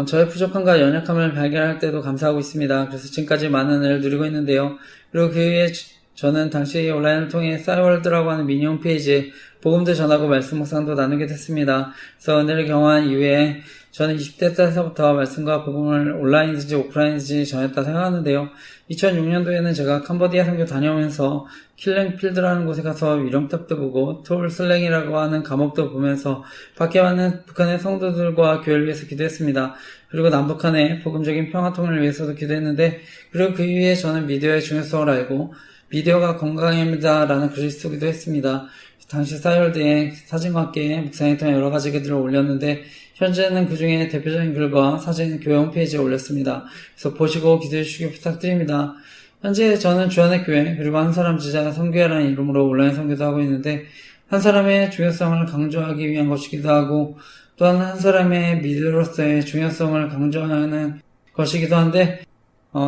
저의 부족함과 연약함을 발견할 때도 감사하고 있습니다. 그래서 지금까지 많은 은혜를 누리고 있는데요. 그리고 그 후에 저는 당시 온라인을 통해 싸이월드라고 하는 미니 홈페이지에 복음도 전하고 말씀 묵상도 나누게 됐습니다. 그래서 은혜를 경험한 이후에 저는 20대 때서부터 말씀과 복음을 온라인이든지 오프라인이든지 전했다 생각하는데요. 2006년도에는 제가 캄보디아 선교 다녀오면서 킬링필드라는 곳에 가서 위령탑도 보고 톨슬랭이라고 하는 감옥도 보면서 밖에 많은 북한의 성도들과 교회를 위해서 기도했습니다. 그리고 남북한의 복음적인 평화 통일을 위해서도 기도했는데 그리고 그 이후에 저는 미디어의 중요성을 알고 미디어가 건강입니다 라는 글을 쓰기도 했습니다. 당시 싸이월드에 사진과 함께 묵상에 통해 여러 가지 글들을 올렸는데 현재는 그 중에 대표적인 글과 사진 교회 홈페이지에 올렸습니다. 그래서 보시고 기도해 주시기 부탁드립니다. 현재 저는 주안의 교회 그리고 한 사람 지자 선교회라는 이름으로 온라인 선교도 하고 있는데 한 사람의 중요성을 강조하기 위한 것이기도 하고 또한 한 사람의 미디어로서의 중요성을 강조하는 것이기도 한데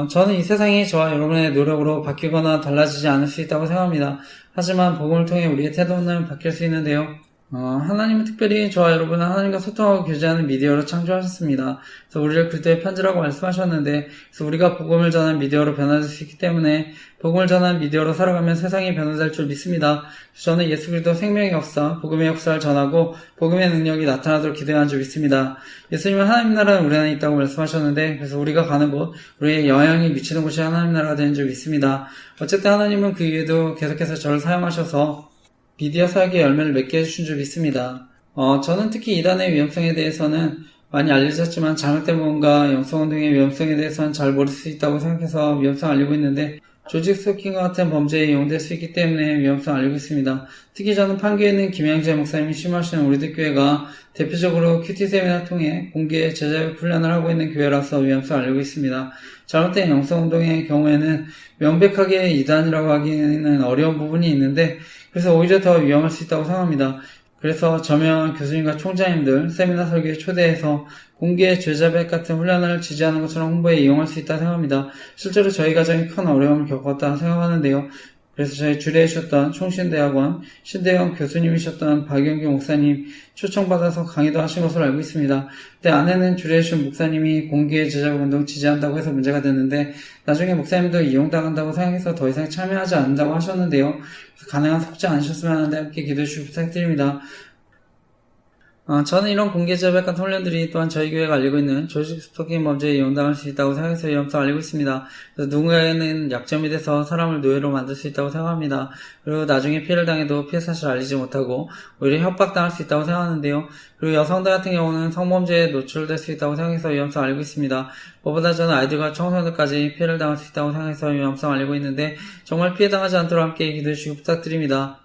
저는 이 세상이 저와 여러분의 노력으로 바뀌거나 달라지지 않을 수 있다고 생각합니다. 하지만 복음을 통해 우리의 태도는 바뀔 수 있는데요. 하나님은 특별히 저와 여러분은 하나님과 소통하고 교제하는 미디어로 창조하셨습니다. 그래서 우리를 그리스도의 편지라고 말씀하셨는데, 그래서 우리가 복음을 전한 미디어로 변화될 수 있기 때문에 복음을 전한 미디어로 살아가면 세상이 변화될 줄 믿습니다. 그래서 저는 예수 그리스도 생명의 역사, 복음의 역사를 전하고 복음의 능력이 나타나도록 기도해야 할 줄 믿습니다. 예수님은 하나님 나라는 우리 안에 있다고 말씀하셨는데, 그래서 우리가 가는 곳, 우리의 영향이 미치는 곳이 하나님 나라가 되는 줄 믿습니다. 어쨌든 하나님은 그 이후에도 계속해서 저를 사용하셔서 미디어 사역의 열매를 맺게 해주신 줄 믿습니다. 저는 특히 이단의 위험성에 대해서는 많이 알려졌지만 잘못된 무언가 영성운동의 위험성에 대해서는 잘 모를 수 있다고 생각해서 위험성을 알리고 있는데 조직 스토킹과 같은 범죄에 이용될 수 있기 때문에 위험성을 알리고 있습니다. 특히 저는 판교에 있는 김양재 목사님이 심하시는 우리들 교회가 대표적으로 큐티 세미나를 통해 공개 제자교육 훈련을 하고 있는 교회라서 위험성을 알리고 있습니다. 잘못된 영성운동의 경우에는 명백하게 이단이라고 하기에는 어려운 부분이 있는데 그래서 오히려 더 위험할 수 있다고 생각합니다. 그래서 저명 교수님과 총장님들 세미나 설교에 초대해서 공개 죄자백 같은 훈련을 지지하는 것처럼 홍보에 이용할 수 있다 생각합니다. 실제로 저희 가정이 큰 어려움을 겪었다 생각하는데요. 그래서 저희 주례해 주셨던 총신대학원 신대영 교수님이셨던 박영규 목사님 초청받아서 강의도 하신 것으로 알고 있습니다. 그때 아내는 주례해 주신 목사님이 공개 제자백 운동 지지한다고 해서 문제가 됐는데 나중에 목사님도 이용당한다고 생각해서 더 이상 참여하지 않는다고 하셨는데요. 가능한 섭지 않으셨으면 하는데 함께 기도해 주시기 부탁드립니다. 저는 이런 공개 제자백 같은 훈련들이 또한 저희 교회가 알리고 있는 조직 스토킹 범죄에 이용당할 수 있다고 생각해서 위험성을 알리고 있습니다. 그래서 누군가에는 약점이 돼서 사람을 노예로 만들 수 있다고 생각합니다. 그리고 나중에 피해를 당해도 피해 사실을 알리지 못하고 오히려 협박당할 수 있다고 생각하는데요. 그리고 여성들 같은 경우는 성범죄에 노출될 수 있다고 생각해서 위험성을 알리고 있습니다. 무엇보다 저는 아이들과 청소년들까지 피해를 당할 수 있다고 생각해서 위험성을 알리고 있는데 정말 피해당하지 않도록 함께 기도해 주시기 부탁드립니다.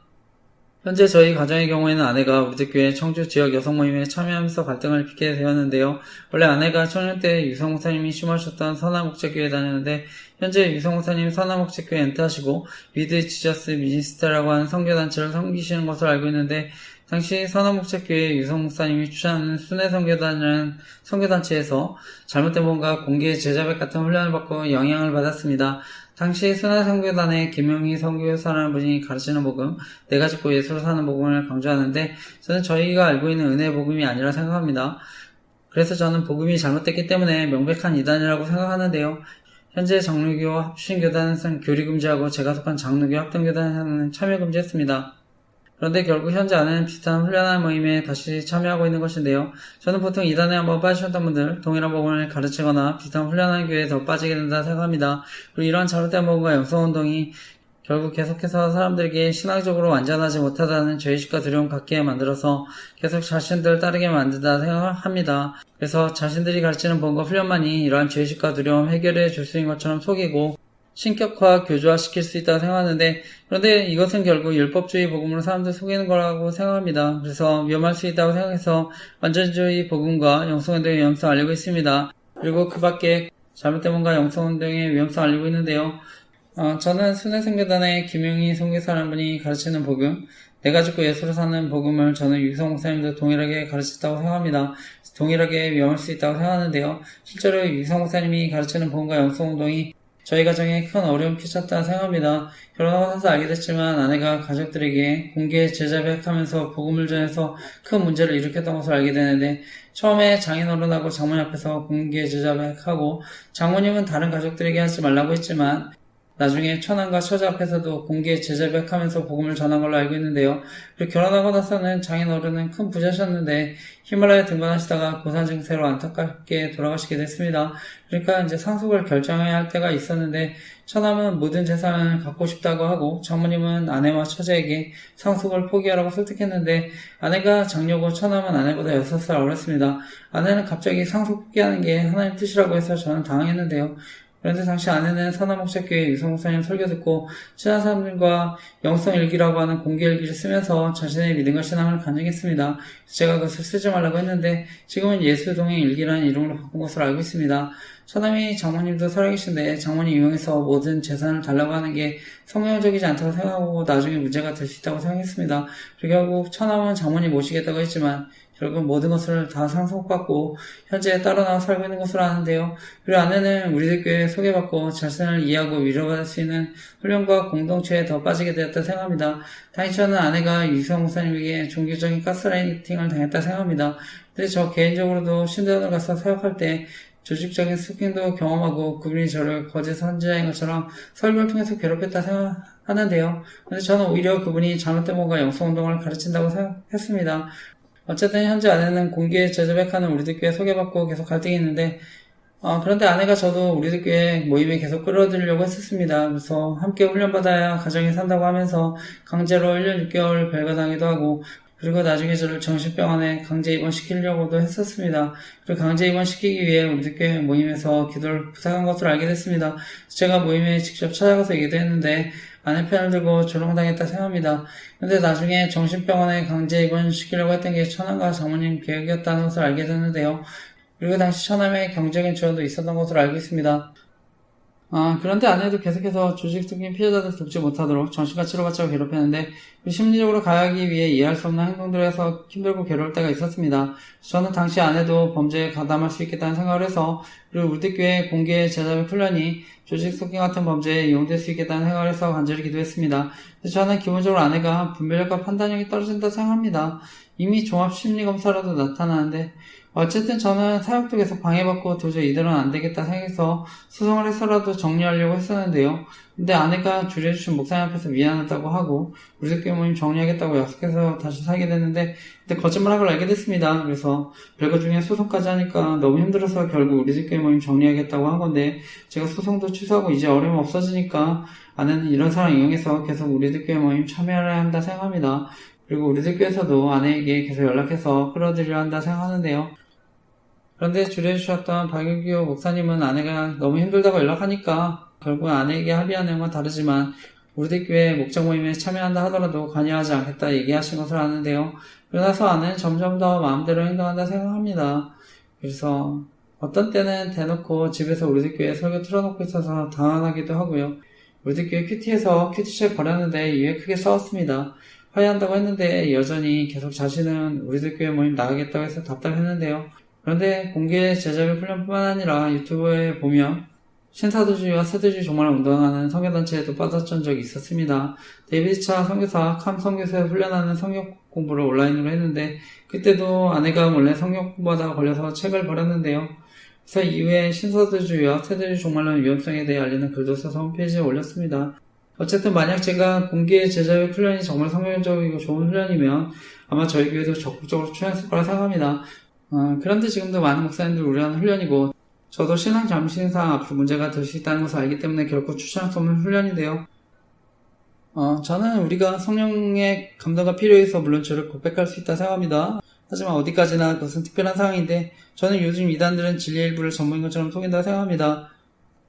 현재 저희 가정의 경우에는 아내가 우리들 교회 청주 지역 여성 모임에 참여하면서 갈등을 빚게 되었는데요. 원래 아내가 청년 때 유성 목사님이 심하셨던 선화목적교회에 다녔는데 현재 유성 목사님 선화목적교회 은퇴하시고 위드 지저스 미니스터라고 하는 선교단체를 섬기시는 것으로 알고 있는데 당시 선화목적교회 유성 목사님이 추천하는 순회선교단이라는 선교단체에서 잘못된 뭔가 공개 제자백 같은 훈련을 받고 영향을 받았습니다. 당시 순회선교단의 김영희 선교사라는 분이 가르치는 복음, 내가 짓고 예수로 사는 복음을 강조하는데 저는 저희가 알고 있는 은혜 복음이 아니라 생각합니다. 그래서 저는 복음이 잘못됐기 때문에 명백한 이단이라고 생각하는데요. 현재 장로교 합신교단에서는 교리금지하고 제가 속한 장로교 합동교단에서는 참여금지했습니다. 그런데 결국 현재 아내는 비슷한 훈련한 모임에 다시 참여하고 있는 것인데요. 저는 보통 이단에 한번 빠지셨던 분들 동일한 복음을 가르치거나 비슷한 훈련한 교회에 더 빠지게 된다 생각합니다. 그리고 이러한 잘못된 복음과 영성운동이 결국 계속해서 사람들에게 신앙적으로 완전하지 못하다는 죄의식과 두려움 갖게 만들어서 계속 자신들 따르게 만든다 생각합니다. 그래서 자신들이 가르치는 복음과 훈련만이 이러한 죄의식과 두려움 해결해 줄 수 있는 것처럼 속이고 신격화, 교조화 시킬 수 있다고 생각하는데 그런데 이것은 결국 율법주의 복음으로 사람들 속이는 거라고 생각합니다. 그래서 위험할 수 있다고 생각해서 완전주의 복음과 영성운동의 위험성을 알리고 있습니다. 그리고 그 밖에 잘못된 뭔가 영성운동의 위험성을 알리고 있는데요. 저는 순회선교단의 김용희 선교사라는 분이 가르치는 복음, 내가 죽고 예수로 사는 복음을 저는 유성 목사님도 동일하게 가르쳤다고 생각합니다. 동일하게 위험할 수 있다고 생각하는데요. 실제로 유성 목사님이 가르치는 복음과 영성운동이 저희 가정에 큰 어려움 끼쳤다 생각합니다. 결혼하고 나서 알게 됐지만 아내가 가족들에게 공개 제자백하면서 복음을 전해서 큰 문제를 일으켰던 것을 알게 되는데 처음에 장인어른하고 장모님 앞에서 공개 제자백하고 장모님은 다른 가족들에게 하지 말라고 했지만 나중에 처남과 처자 앞에서도 공개 제자백하면서 복음을 전한 걸로 알고 있는데요. 그리고 결혼하고 나서는 장인어른은 큰 부자셨는데 히말라야 등반하시다가 고산 증세로 안타깝게 돌아가시게 됐습니다. 그러니까 이제 상속을 결정해야 할 때가 있었는데 처남은 모든 재산을 갖고 싶다고 하고 장모님은 아내와 처제에게 상속을 포기하라고 설득했는데 아내가 장녀고 처남은 아내보다 6살 어렸습니다. 아내는 갑자기 상속 포기하는 게 하나님 뜻이라고 해서 저는 당황했는데요. 그런데 당시 아내는 선화목적교회 유성 목사님 설교 듣고 친한 사람들과 영성일기라고 하는 공개일기를 쓰면서 자신의 믿음과 신앙을 간증했습니다. 제가 그것을 쓰지 말라고 했는데 지금은 예수동행 일기라는 이름으로 바꾼 것으로 알고 있습니다. 처남이 장모님도 살아계신데 장모님 이용해서 모든 재산을 달라고 하는 게 성경적이지 않다고 생각하고 나중에 문제가 될 수 있다고 생각했습니다. 그리고 결국 처남은 장모님 모시겠다고 했지만 결국 모든 것을 다 상속받고 현재 따로 나와 살고 있는 것으로 아는데요. 그리고 아내는 우리들 교회에 소개받고 자신을 이해하고 위로받을 수 있는 훈련과 공동체에 더 빠지게 되었다 생각합니다. 당시 저는 아내가 유성 목사님에게 종교적인 가스라이팅을 당했다 생각합니다. 근데 저 개인적으로도 신대원을 가서 사역할 때 조직적인 스킹도 경험하고 그분이 저를 거짓 선지자인 것처럼 설교를 통해서 괴롭혔다 생각하는데요. 근데 저는 오히려 그분이 잘못된 뭔가 영성운동을 가르친다고 생각했습니다. 어쨌든 현재 아내는 공개 제자백하는 우리들 교회 소개받고 계속 갈등이 있는데 그런데 아내가 저도 우리들 교회 모임에 계속 끌어들이려고 했었습니다. 그래서 함께 훈련받아야 가정이 산다고 하면서 강제로 1년 6개월 별가당기도 하고 그리고 나중에 저를 정신병원에 강제 입원시키려고도 했었습니다. 그리고 강제 입원시키기 위해 우리들 교회 모임에서 기도를 부탁한 것으로 알게 됐습니다. 제가 모임에 직접 찾아가서 얘기도 했는데 아내 편을 들고 조롱당했다 생각합니다. 근데 나중에 정신병원에 강제 입원시키려고 했던 게 처남과 장모님 계획이었다는 것을 알게 됐는데요. 그리고 당시 처남의 경제적인 지원도 있었던 것으로 알고 있습니다. 그런데 아내도 계속해서 조직 속인 피해자들 돕지 못하도록 정신과 치료받자고 괴롭혔는데 심리적으로 가하기 위해 이해할 수 없는 행동들을 해서 힘들고 괴로울 때가 있었습니다. 저는 당시 아내도 범죄에 가담할 수 있겠다는 생각을 해서 그리고 우리교회 공개 제자별 훈련이 조직 속인 같은 범죄에 이용될 수 있겠다는 생각을 해서 간절히 기도했습니다. 저는 기본적으로 아내가 분별력과 판단력이 떨어진다 생각합니다. 이미 종합심리검사라도 나타나는데 어쨌든 저는 사역도 계속 방해받고 도저히 이대로는 안 되겠다 생각해서 소송을 해서라도 정리하려고 했었는데요. 근데 아내가 주례주신 목사님 앞에서 미안하다고 하고 우리 교회 모임 정리하겠다고 약속해서 다시 살게 됐는데 그때 거짓말한 걸 알게 됐습니다. 그래서 별거 중에 소송까지 하니까 너무 힘들어서 결국 우리 교회 모임 정리하겠다고 한 건데 제가 소송도 취소하고 이제 어려움 없어지니까 아내는 이런 상황 이용해서 계속 우리 교회 모임 참여해야 한다 생각합니다. 그리고 우리 교회에서도 아내에게 계속 연락해서 끌어들여야 한다 생각하는데요. 그런데 주례해주셨던 박윤규 목사님은 아내가 너무 힘들다고 연락하니까 결국 아내에게 합의한 내용은 다르지만 우리 교회 목장 모임에 참여한다 하더라도 관여하지 않겠다 얘기하신 것을 아는데요. 그러나서 아내는 점점 더 마음대로 행동한다 생각합니다. 그래서 어떤 때는 대놓고 집에서 우리 교회 설교 틀어놓고 있어서 당황하기도 하고요. 우리 교회 큐티에서 큐티책 버렸는데 이후에 크게 싸웠습니다. 화해한다고 했는데 여전히 계속 자신은 우리 교회 모임 나가겠다고 해서 답답했는데요. 그런데 공개 제자별 훈련뿐만 아니라 유튜브에 보면 신사도주의와 세대주의 종말을 운동하는 선교단체에도 빠졌던 적이 있었습니다. 데이비드 차 선교사 캄 선교사에 훈련하는 성경 공부를 온라인으로 했는데 그때도 아내가 몰래 성경 공부하다가 걸려서 책을 버렸는데요. 그래서 이후에 신사도주의와 세대주의 종말론 위험성에 대해 알리는 글도 써서 홈페이지에 올렸습니다. 어쨌든 만약 제가 공개 제자별 훈련이 정말 성경적이고 좋은 훈련이면 아마 저희 교회도 적극적으로 출연했을 거라 생각합니다. 그런데 지금도 많은 목사님들 우려하는 훈련이고 저도 신앙 잠시인상 앞으로 문제가 될 수 있다는 것을 알기 때문에 결코 추천할 수 없는 훈련인데요. 저는 우리가 성령의 감동가 필요해서 물론 저를 고백할 수 있다 생각합니다. 하지만 어디까지나 그것은 특별한 상황인데 저는 요즘 이단들은 진리의 일부를 전부인 것처럼 속인다고 생각합니다.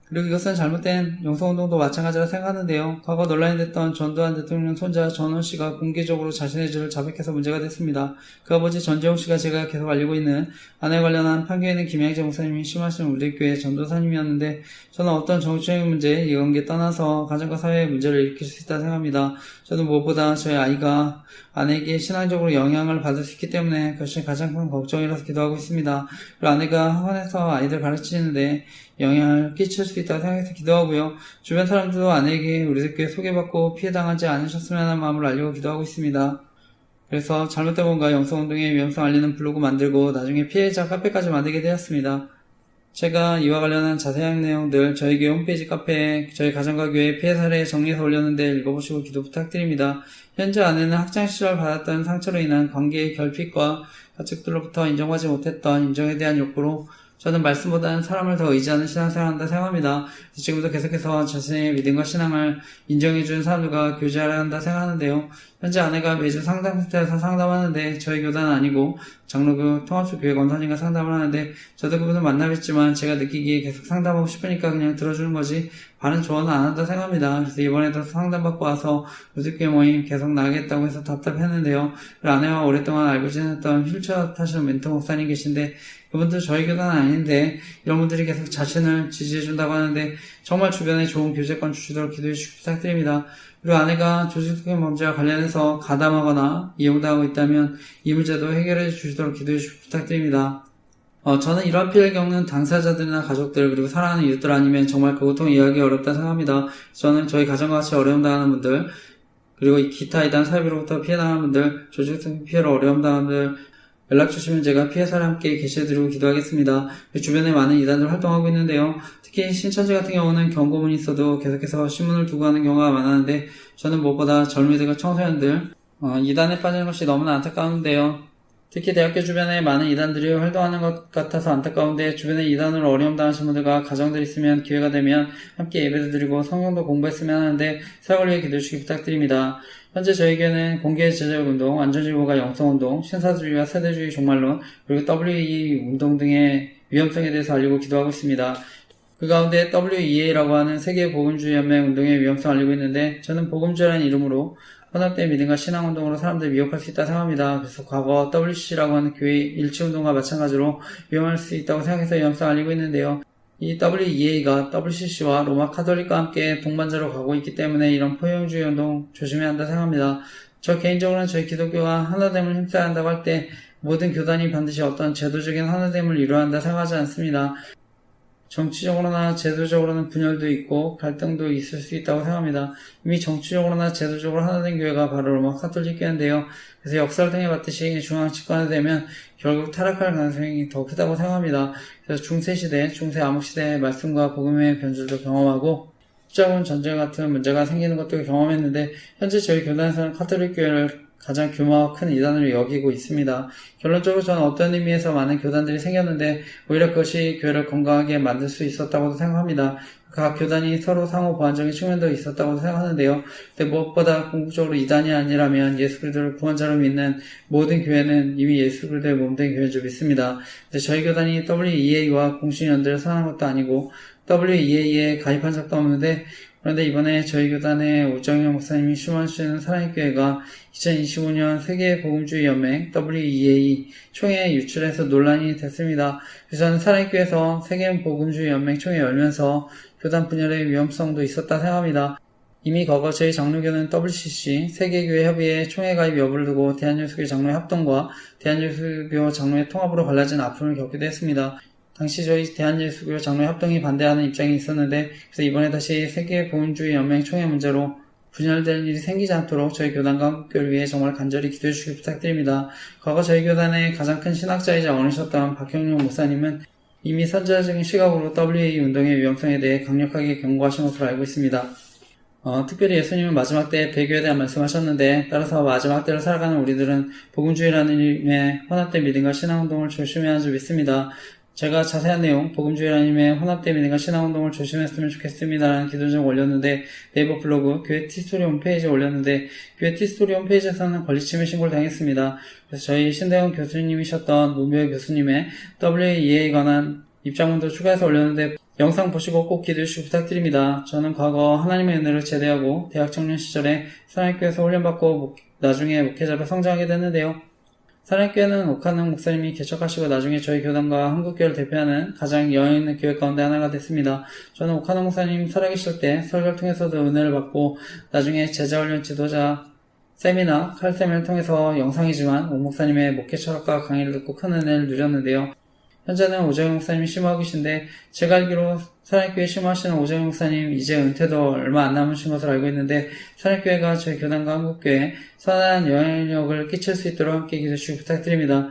그리고 이것은 잘못된 영성운동도 마찬가지라 생각하는데요. 과거 논란이 됐던 전두환 대통령 손자 전원 씨가 공개적으로 자신의 죄를 자백해서 문제가 됐습니다. 그 아버지 전재홍 씨가 제가 계속 알리고 있는 아내 관련한 판교에 있는 김양재 목사님이 심하신 우리교회 전도사님이었는데 저는 어떤 정치적인 문제, 이관계 떠나서 가정과 사회의 문제를 일으킬 수 있다고 생각합니다. 저는 무엇보다 저희 아이가 아내에게 신앙적으로 영향을 받을 수 있기 때문에 그것이 가장 큰 걱정이라서 기도하고 있습니다. 그리고 아내가 학원에서 아이들 가르치는데 영향을 끼칠 수 있다고 생각해서 기도하고요. 주변 사람들도 아내에게 우리 교회 소개받고 피해당하지 않으셨으면 하는 마음을 알리고 기도하고 있습니다. 그래서 잘못된 뭔가 영성운동의 위험성 알리는 블로그 만들고 나중에 피해자 카페까지 만들게 되었습니다. 제가 이와 관련한 자세한 내용들 저희 교회 홈페이지 카페에 저희 가정과 교회 피해 사례 정리해서 올렸는데 읽어보시고 기도 부탁드립니다. 현재 아내는 학창시절 받았던 상처로 인한 관계의 결핍과 가족들로부터 인정하지 못했던 인정에 대한 욕구로 저는 말씀보다는 사람을 더 의지하는 신앙생활을 한다 생각합니다. 지금도 계속해서 자신의 믿음과 신앙을 인정해주는 사람들과 교제하려 한다 생각하는데요. 현재 아내가 매주 상담센터에서 상담하는데 저희 교단은 아니고 장로교 통합수 교회 권사님과 상담을 하는데 저도 그분을 만나뵙지만 제가 느끼기에 계속 상담하고 싶으니까 그냥 들어주는 거지 바른 조언은 안 한다 생각합니다. 그래서 이번에도 상담받고 와서 우주교회 모임 계속 나가겠다고 해서 답답했는데요. 아내와 오랫동안 알고 지냈던 휠체어 타시는 멘토 목사님 계신데 그분도 저희 교단은 아닌데 이런 분들이 계속 자신을 지지해준다고 하는데 정말 주변에 좋은 교제권 주시도록 기도해 주시기 부탁드립니다. 그리고 아내가 조직적인 범죄와 관련해서 가담하거나 이용당하고 있다면 이 문제도 해결해 주시도록 기도해 주시기 부탁드립니다. 저는 이러한 피해를 겪는 당사자들이나 가족들 그리고 사랑하는 이웃들 아니면 정말 그 고통 이해하기 어렵다 생각합니다. 저는 저희 가정과 같이 어려움 당하는 분들 그리고 기타 이단 사회비로부터 피해당하는 분들 조직적인 피해로 어려움 당하는 분들 연락 주시면 제가 피해사를 함께 게시해드리고 기도하겠습니다. 주변에 많은 이단들 활동하고 있는데요. 특히 신천지 같은 경우는 경고문이 있어도 계속해서 신문을 두고 하는 경우가 많았는데 저는 무엇보다 젊은이들과 청소년들 이단에 빠지는 것이 너무나 안타까운데요. 특히 대학교 주변에 많은 이단들이 활동하는 것 같아서 안타까운데 주변에 이단으로 어려움 당하신 분들과 가정들 있으면 기회가 되면 함께 예배도 드리고 성경도 공부했으면 하는데 사역을 위해 기도해 주시기 부탁드립니다. 현재 저에게는 공개 제자율 운동, 안전주의보가 영성운동, 신사주의와 세대주의 종말론, 그리고 WE 운동 등의 위험성에 대해서 알리고 기도하고 있습니다. 그 가운데 WEA라고 하는 세계복음주의연맹 운동의 위험성을 알리고 있는데 저는 복음주의라는 이름으로 혼합된 믿음과 신앙운동으로 사람들을 미혹할 수 있다 생각합니다. 그래서 과거 WC라고 하는 교회 일치운동과 마찬가지로 위험할 수 있다고 생각해서 위험성을 알리고 있는데요. 이 WEA가 WCC와 로마 카톨릭과 함께 동반자로 가고 있기 때문에 이런 포용주의 운동 조심해야 한다 생각합니다. 저 개인적으로는 저희 기독교가 하나됨을 힘써야 한다고 할 때 모든 교단이 반드시 어떤 제도적인 하나됨을 이루어야 한다 생각하지 않습니다. 정치적으로나 제도적으로는 분열도 있고 갈등도 있을 수 있다고 생각합니다. 이미 정치적으로나 제도적으로 하나된 교회가 바로 로마 카톨릭 교회인데요. 그래서 역사를 통해 봤듯이 중앙 집권이 되면 결국 타락할 가능성이 더 크다고 생각합니다. 그래서 중세시대, 중세암흑시대의 말씀과 복음의 변질도 경험하고 십자군 전쟁 같은 문제가 생기는 것도 경험했는데 현재 저희 교단에서는 카톨릭 교회를 가장 규모가 큰 이단으로 여기고 있습니다. 결론적으로 저는 어떤 의미에서 많은 교단들이 생겼는데 오히려 그것이 교회를 건강하게 만들 수 있었다고 생각합니다. 각 교단이 서로 상호 보완적인 측면도 있었다고 생각하는데요. 근데 무엇보다 궁극적으로 이단이 아니라면 예수 그리스도를 구원자로 믿는 모든 교회는 이미 예수 그리스도의 몸된 교회인 줄 믿습니다. 근데 저희 교단이 WEA와 공식 연대를 선언한 것도 아니고 WEA에 가입한 적도 없는데 그런데 이번에 저희 교단의 오정영 목사님이 심원하시는 사랑의 교회가 2025년 세계복음주의 연맹 WEA 총회 유출해서 논란이 됐습니다. 그래서 저는 사랑의 교회에서 세계복음주의 연맹 총회 열면서 교단 분열의 위험성도 있었다 생각합니다. 이미 과거 저희 장로교는 WCC 세계교회 협의회 총회 가입 여부를 두고 대한예수교 장로의 합동과 대한예수교 장로의 통합으로 갈라진 아픔을 겪기도 했습니다. 당시 저희 대한예수교 장로의 합동이 반대하는 입장이 있었는데 그래서 이번에 다시 세계복음주의 연맹 총회 문제로 분열될 일이 생기지 않도록 저희 교단과 한국교를 위해 정말 간절히 기도해 주시기 부탁드립니다. 과거 저희 교단의 가장 큰 신학자이자 어른이셨던 박형룡 목사님은 이미 선지자적인 시각으로 WA 운동의 위험성에 대해 강력하게 경고하신 것으로 알고 있습니다. 특별히 예수님은 마지막 때에 배교에 대한 말씀하셨는데 따라서 마지막 때를 살아가는 우리들은 복음주의라는 이름의 혼합된 믿음과 신앙운동을 조심해야 하는 줄 믿습니다. 제가 자세한 내용, 복음주의라는 이름의 혼합된 믿음과 신앙운동을 조심했으면 좋겠습니다라는 기도 좀 올렸는데 네이버 블로그 교회 티스토리 홈페이지에 올렸는데 교회 티스토리 홈페이지에서는 권리침해 신고를 당했습니다. 그래서 저희 신대원 교수님이셨던 문묘 교수님의 WEA에 관한 입장문도 추가해서 올렸는데 영상 보시고 꼭 기도해 주시기 부탁드립니다. 저는 과거 하나님의 은혜를 제대하고 대학 청년 시절에 사랑교회에서 훈련받고 나중에 목회자로 성장하게 됐는데요. 사랑교회는 옥하능 목사님이 개척하시고 나중에 저희 교단과 한국교회를 대표하는 가장 여유 있는 교회 가운데 하나가 됐습니다. 저는 옥하능 목사님 살아계실 때 설교를 통해서도 은혜를 받고 나중에 제자훈련 지도자 세미나 칼세미를 통해서 영상이지만 옥 목사님의 목회 철학과 강의를 듣고 큰 은혜를 누렸는데요. 현재는 오정영 목사님이 심호하고 계신데 제가 알기로 사랑교회 심호하시는 오정영 목사님 이제 은퇴도 얼마 안 남으신 것으로 알고 있는데 사랑교회가 저희 교단과 한국교회에 선한 영향력을 끼칠 수 있도록 함께 기도해 주시기 부탁드립니다.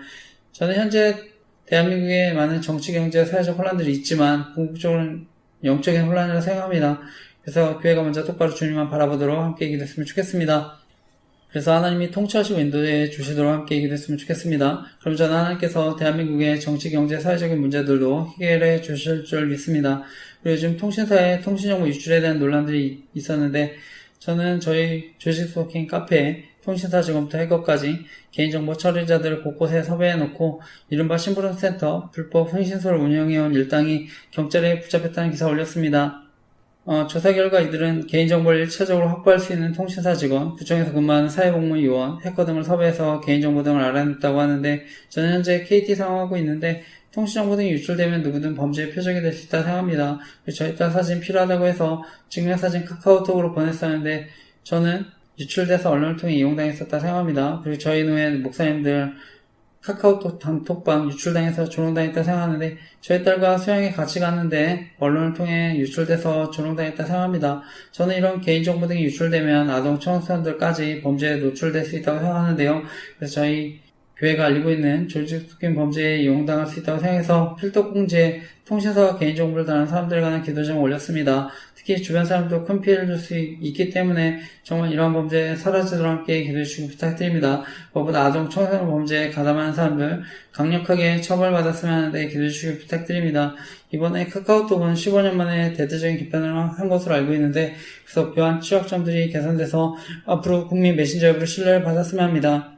저는 현재 대한민국에 많은 정치, 경제, 사회적 혼란들이 있지만 궁극적으로는 영적인 혼란이라고 생각합니다. 그래서 교회가 먼저 똑바로 주님만 바라보도록 함께 기도했으면 좋겠습니다. 그래서 하나님이 통치하시고 인도해 주시도록 함께 기도했으면 좋겠습니다. 그럼 저는 하나님께서 대한민국의 정치, 경제, 사회적인 문제들도 해결해 주실 줄 믿습니다. 그리고 요즘 통신사에 통신정보 유출에 대한 논란들이 있었는데 저는 저희 조직 스토킹 카페에 통신사 직원부터 해커까지 개인정보 처리자들을 곳곳에 섭외해놓고 이른바 심부름센터 불법 통신소를 운영해온 일당이 경찰에 붙잡혔다는 기사 올렸습니다. 조사 결과 이들은 개인정보를 1차적으로 확보할 수 있는 통신사 직원, 구청에서 근무하는 사회복무 요원, 해커 등을 섭외해서 개인정보 등을 알아냈다고 하는데 저는 현재 KT 사용하고 있는데 통신정보 등이 유출되면 누구든 범죄의 표적이 될 수 있다 생각합니다. 저희 딸 사진 필요하다고 해서 증명사진 카카오톡으로 보냈었는데 저는 유출돼서 언론을 통해 이용당했었다 생각합니다. 그리고 저희 노예 목사님들 카카오톡 단톡방 유출당해서 조롱당했다 생각하는데 저희 딸과 수영에 같이 갔는데 언론을 통해 유출돼서 조롱당했다 생각합니다. 저는 이런 개인정보 등이 유출되면 아동 청소년들까지 범죄에 노출될 수 있다고 생각하는데요. 그래서 저희 교회가 알리고 있는 조직적인 범죄에 이용당할 수 있다고 생각해서 필독공지에 통신사와 개인정보를 다루는 사람들에 관한 기도점을 올렸습니다. 특히 주변 사람도 큰 피해를 줄 수 있기 때문에 정말 이러한 범죄에 사라지도록 함께 기도해 주시기 부탁드립니다. 무엇보다 아동 청소년 범죄에 가담하는 사람들 강력하게 처벌받았으면 하는데 기도해 주시기 부탁드립니다. 이번에 카카오톡은 15년 만에 대대적인 개편을 한 것으로 알고 있는데 그래서 교환 취약점들이 개선돼서 앞으로 국민 메신저 앱으로 신뢰를 받았으면 합니다.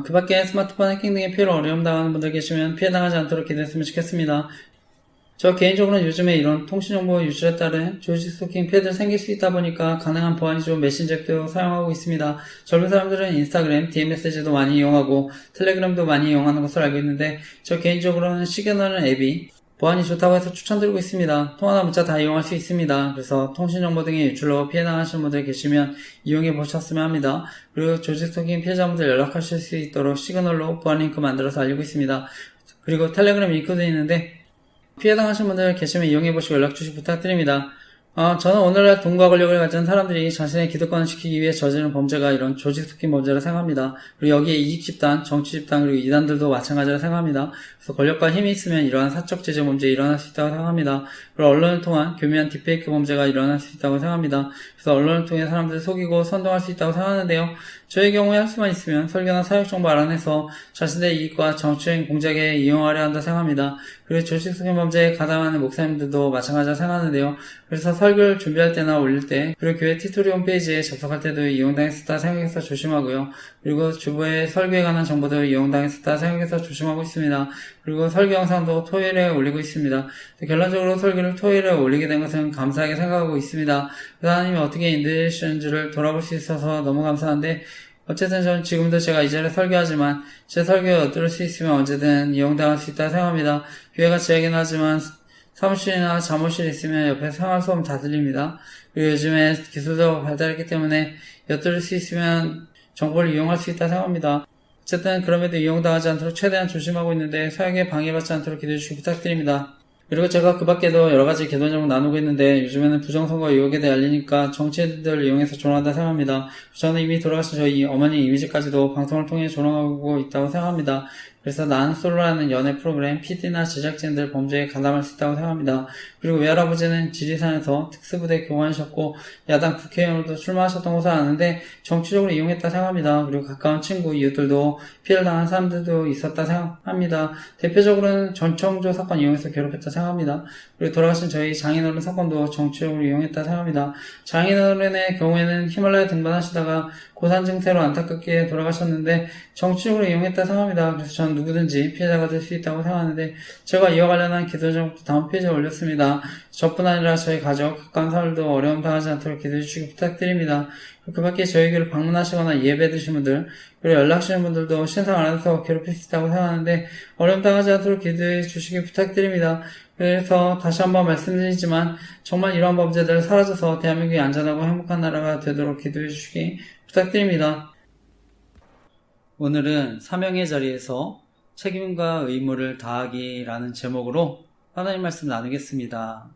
그 밖에 스마트폰 해킹 등의 피해로 어려움 당하는 분들 계시면 피해 당하지 않도록 기도했으면 좋겠습니다. 저 개인적으로는 요즘에 이런 통신정보 유출에 따른 조직 스토킹 피해들 생길 수 있다 보니까 가능한 보안이 좋은 메신저 앱도 사용하고 있습니다. 젊은 사람들은 인스타그램, DM메시지도 많이 이용하고 텔레그램도 많이 이용하는 것으로 알고 있는데 저 개인적으로는 시그널은 앱이 보안이 좋다고 해서 추천드리고 있습니다. 통화나 문자 다 이용할 수 있습니다. 그래서 통신정보 등의 유출로 피해당하시는 분들 계시면 이용해 보셨으면 합니다. 그리고 조직 스토킹 피해자분들 연락하실 수 있도록 시그널로 보안 링크 만들어서 알리고 있습니다. 그리고 텔레그램 링크도 있는데 피해당하신 분들 계시면 이용해 보시고 연락 주시 부탁드립니다. 저는 오늘날 돈과 권력을 가진 사람들이 자신의 기득권을 지키기 위해 저지르는 범죄가 이런 조직 스토킹 범죄라 생각합니다. 그리고 여기에 이익집단, 정치집단, 그리고 이단들도 마찬가지라 생각합니다. 그래서 권력과 힘이 있으면 이러한 사적 제재 범죄가 일어날 수 있다고 생각합니다. 그리고 언론을 통한 교묘한 딥페이크 범죄가 일어날 수 있다고 생각합니다. 그래서 언론을 통해 사람들을 속이고 선동할 수 있다고 생각하는데요. 저의 경우에 할 수만 있으면 설계나 사육정보 알아내서 자신의 이익과 정치적인 공작에 이용하려 한다 생각합니다. 그리고 조직 스토킹 범죄에 가담하는 목사님들도 마찬가지라 생각하는데요. 그래서 설교를 준비할 때나 올릴 때, 그리고 교회 티토리 홈페이지에 접속할 때도 이용당했었다 생각해서 조심하고요. 그리고 주보의 설교에 관한 정보도 이용당했었다 생각해서 조심하고 있습니다. 그리고 설교 영상도 토요일에 올리고 있습니다. 결론적으로 설교를 토요일에 올리게 된 것은 감사하게 생각하고 있습니다. 하나님이 어떻게 인도해주시는지를 돌아볼 수 있어서 너무 감사한데, 어쨌든 저는 지금도 제가 이 자리에 설교하지만 제 설교에 엿들을 수 있으면 언제든 이용당할 수 있다고 생각합니다. 교회가 제하긴 하지만 사무실이나 잠옷실이 있으면 옆에 생활소음 다 들립니다. 그리고 요즘에 기술도 발달했기 때문에 엿들을 수 있으면 정보를 이용할 수 있다고 생각합니다. 어쨌든 그럼에도 이용당하지 않도록 최대한 조심하고 있는데 사역에 방해받지 않도록 기도해 주시기 부탁드립니다. 그리고 제가 그 밖에도 여러가지 기도 제목 나누고 있는데 요즘에는 부정선거 의혹에 대해 알리니까 정치인들을 이용해서 조롱한다 생각합니다. 저는 이미 돌아가신 저희 어머니 이미지까지도 방송을 통해 조롱하고 있다고 생각합니다. 그래서 난 솔로라는 연애 프로그램 PD나 제작진들 범죄에 가담할 수 있다고 생각합니다. 그리고 외할아버지는 지리산에서 특수부대 교관이셨고 야당 국회의원으로도 출마하셨던 것을 아는데 정치적으로 이용했다 생각합니다. 그리고 가까운 친구, 이웃들도 피해를 당한 사람들도 있었다 생각합니다. 대표적으로는 전청조 사건 이용해서 괴롭혔다 생각합니다. 그리고 돌아가신 저희 장인어른 사건도 정치적으로 이용했다 생각합니다. 장인어른의 경우에는 히말라야 등반하시다가 고산 증세로 안타깝게 돌아가셨는데 정치적으로 이용했다 생각합니다. 그래서 전 누구든지 피해자가 될 수 있다고 생각하는데 제가 이와 관련한 기도 제목도 다음 페이지에 올렸습니다. 저뿐 아니라 저희 가족, 가까운 사람들도 어려움 당하지 않도록 기도해 주시기 부탁드립니다. 그 밖에 저희 교회를 방문하시거나 예배 드신 분들, 그리고 연락 주시는 분들도 신상 안에서 괴롭힐 수 있다고 생각하는데 어려움 당하지 않도록 기도해 주시기 부탁드립니다. 그래서 다시 한번 말씀드리지만 정말 이러한 범죄들 사라져서 대한민국이 안전하고 행복한 나라가 되도록 기도해 주시기 부탁드립니다. 오늘은 사명의 자리에서 책임과 의무를 다하기라는 제목으로 하나님 말씀 나누겠습니다.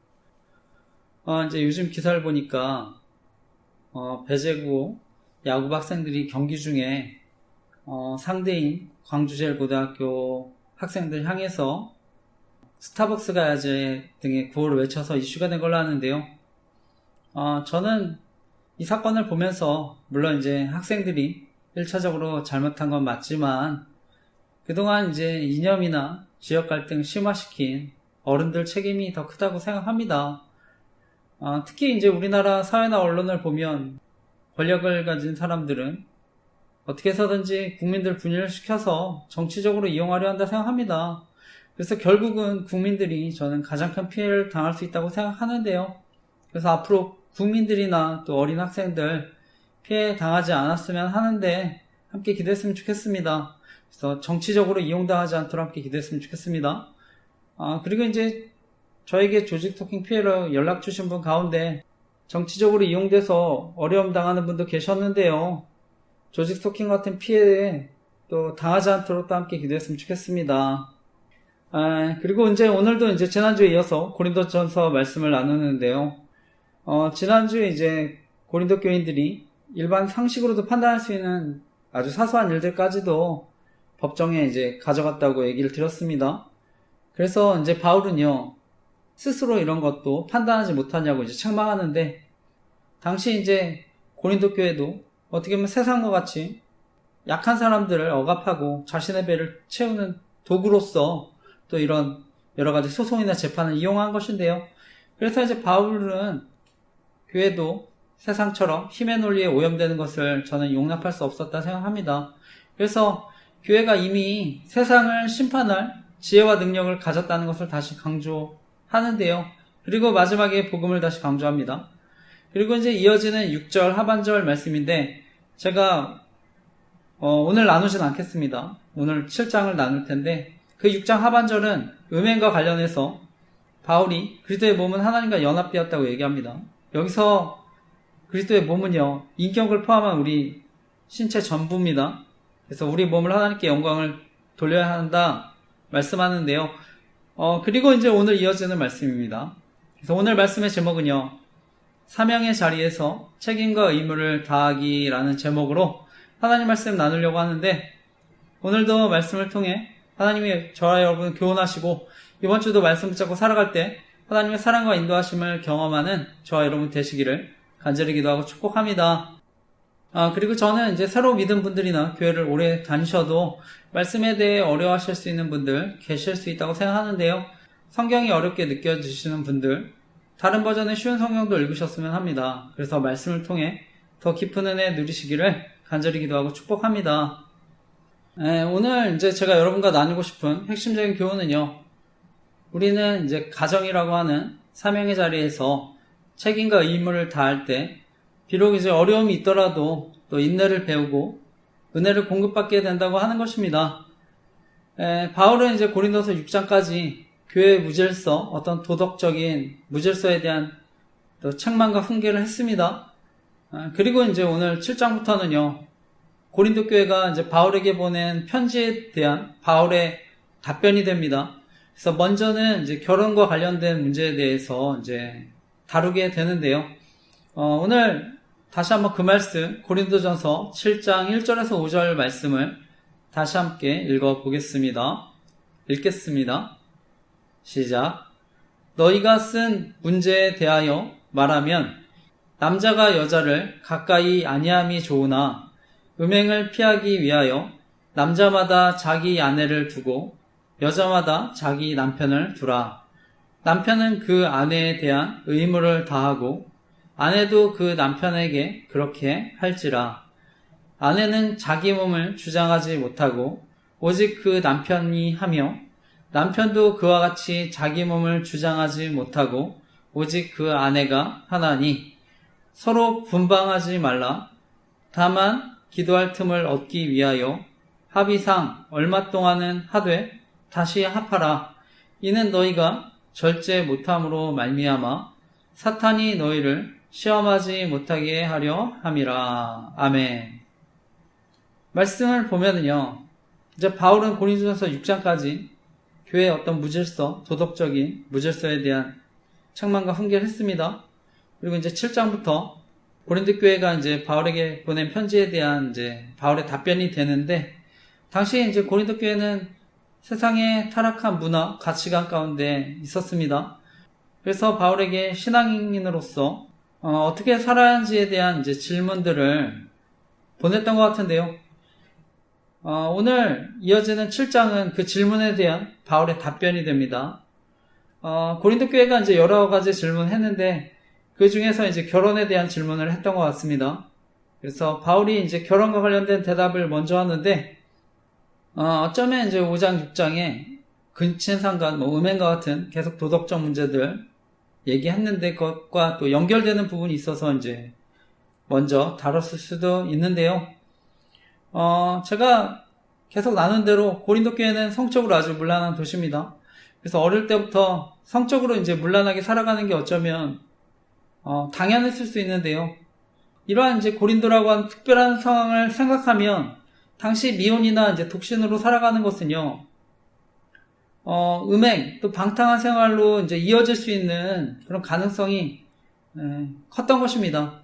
이제 요즘 기사를 보니까 배제고 야구 학생들이 경기 중에 상대인 광주제일고등학교 학생들 향해서 스타벅스 가야제 등의 구호를 외쳐서 이슈가 된 걸로 아는데요. 저는 이 사건을 보면서 물론 이제 학생들이 1차적으로 잘못한 건 맞지만 그동안 이제 이념이나 지역 갈등 심화시킨 어른들 책임이 더 크다고 생각합니다. 특히 이제 우리나라 사회나 언론을 보면 권력을 가진 사람들은 어떻게 해서든지 국민들 분열을 시켜서 정치적으로 이용하려 한다 생각합니다. 그래서 결국은 국민들이 저는 가장 큰 피해를 당할 수 있다고 생각하는데요. 그래서 앞으로 국민들이나 또 어린 학생들 피해 당하지 않았으면 하는데 함께 기도했으면 좋겠습니다. 그래서 정치적으로 이용당하지 않도록 함께 기도했으면 좋겠습니다. 그리고 이제 저에게 조직 스토킹 피해로 연락 주신 분 가운데 정치적으로 이용돼서 어려움 당하는 분도 계셨는데요. 조직 스토킹 같은 피해에 또 당하지 않도록 또 함께 기도했으면 좋겠습니다. 그리고 이제 오늘도 이제 지난주에 이어서 고린도전서 말씀을 나누는데요. 지난주에 이제 고린도 교인들이 일반 상식으로도 판단할 수 있는 아주 사소한 일들까지도 법정에 이제 가져갔다고 얘기를 드렸습니다. 그래서 이제 바울은요, 스스로 이런 것도 판단하지 못하냐고 이제 책망하는데, 당시 이제 고린도 교회도 어떻게 보면 세상과 같이 약한 사람들을 억압하고 자신의 배를 채우는 도구로서 또 이런 여러 가지 소송이나 재판을 이용한 것인데요. 그래서 이제 바울은 교회도 세상처럼 힘의 논리에 오염되는 것을 저는 용납할 수 없었다 생각합니다. 그래서 교회가 이미 세상을 심판할 지혜와 능력을 가졌다는 것을 다시 강조하는데요. 그리고 마지막에 복음을 다시 강조합니다. 그리고 이제 이어지는 6절 하반절 말씀인데 제가 오늘 나누진 않겠습니다. 오늘 7장을 나눌 텐데 그 6장 하반절은 음행과 관련해서 바울이 그리스도의 몸은 하나님과 연합되었다고 얘기합니다. 여기서 그리스도의 몸은요, 인격을 포함한 우리 신체 전부입니다. 그래서 우리 몸을 하나님께 영광을 돌려야 한다 말씀하는데요. 그리고 이제 오늘 이어지는 말씀입니다. 그래서 오늘 말씀의 제목은요, 사명의 자리에서 책임과 의무를 다하기라는 제목으로 하나님 말씀 나누려고 하는데, 오늘도 말씀을 통해 하나님이 저와 여러분 교훈하시고 이번 주도 말씀 붙잡고 살아갈 때 하나님의 사랑과 인도하심을 경험하는 저와 여러분 되시기를 간절히 기도하고 축복합니다. 그리고 저는 이제 새로 믿은 분들이나 교회를 오래 다니셔도 말씀에 대해 어려워하실 수 있는 분들 계실 수 있다고 생각하는데요. 성경이 어렵게 느껴지시는 분들, 다른 버전의 쉬운 성경도 읽으셨으면 합니다. 그래서 말씀을 통해 더 깊은 은혜 누리시기를 간절히 기도하고 축복합니다. 오늘 이제 제가 여러분과 나누고 싶은 핵심적인 교훈은요, 우리는 이제 가정이라고 하는 사명의 자리에서 책임과 의무를 다할 때 비록 이제 어려움이 있더라도 또 인내를 배우고 은혜를 공급받게 된다고 하는 것입니다. 바울은 이제 고린도서 6장까지 교회의 무질서, 어떤 도덕적인 무질서에 대한 또 책망과 훈계를 했습니다. 그리고 이제 오늘 7장부터는요, 고린도 교회가 이제 바울에게 보낸 편지에 대한 바울의 답변이 됩니다. 그래서 먼저는 이제 결혼과 관련된 문제에 대해서 이제 다루게 되는데요. 오늘 다시 한번 그 말씀, 고린도전서 7장 1절에서 5절 말씀을 다시 함께 읽어보겠습니다. 읽겠습니다. 시작. 너희가 쓴 문제에 대하여 말하면 남자가 여자를 가까이 아니함이 좋으나 음행을 피하기 위하여 남자마다 자기 아내를 두고 여자마다 자기 남편을 두라. 남편은 그 아내에 대한 의무를 다하고 아내도 그 남편에게 그렇게 할지라. 아내는 자기 몸을 주장하지 못하고 오직 그 남편이 하며 남편도 그와 같이 자기 몸을 주장하지 못하고 오직 그 아내가 하나니 서로 분방하지 말라. 다만 기도할 틈을 얻기 위하여 합의상 얼마 동안은 하되 다시 합하라. 이는 너희가 절제 못함으로 말미암아 사탄이 너희를 시험하지 못하게 하려 함이라. 아멘. 말씀을 보면은요, 이제 바울은 고린도전서 6장까지 교회의 어떤 무질서, 도덕적인 무질서에 대한 책망과 훈계를 했습니다. 그리고 이제 7장부터 고린도 교회가 이제 바울에게 보낸 편지에 대한 이제 바울의 답변이 되는데, 당시에 이제 고린도 교회는 세상의 타락한 문화, 가치관 가운데 있었습니다. 그래서 바울에게 신앙인으로서 어떻게 살아야 하는지에 대한 이제 질문들을 보냈던 것 같은데요. 오늘 이어지는 7장은 그 질문에 대한 바울의 답변이 됩니다. 고린도 교회가 이제 여러 가지 질문을 했는데 그 중에서 이제 결혼에 대한 질문을 했던 것 같습니다. 그래서 바울이 이제 결혼과 관련된 대답을 먼저 하는데, 어쩌면 이제 5장, 6장에 근친상간, 음행과 같은 계속 도덕적 문제들 얘기했는데 그것과 또 연결되는 부분이 있어서 이제 먼저 다뤘을 수도 있는데요. 제가 계속 나눈 대로 고린도 교회는 성적으로 아주 문란한 도시입니다. 그래서 어릴 때부터 성적으로 이제 문란하게 살아가는 게 어쩌면 당연했을 수 있는데요. 이러한 이제 고린도라고 하는 특별한 상황을 생각하면 당시 미혼이나 이제 독신으로 살아가는 것은요, 음행, 또 방탕한 생활로 이제 이어질 수 있는 그런 가능성이 컸던 것입니다.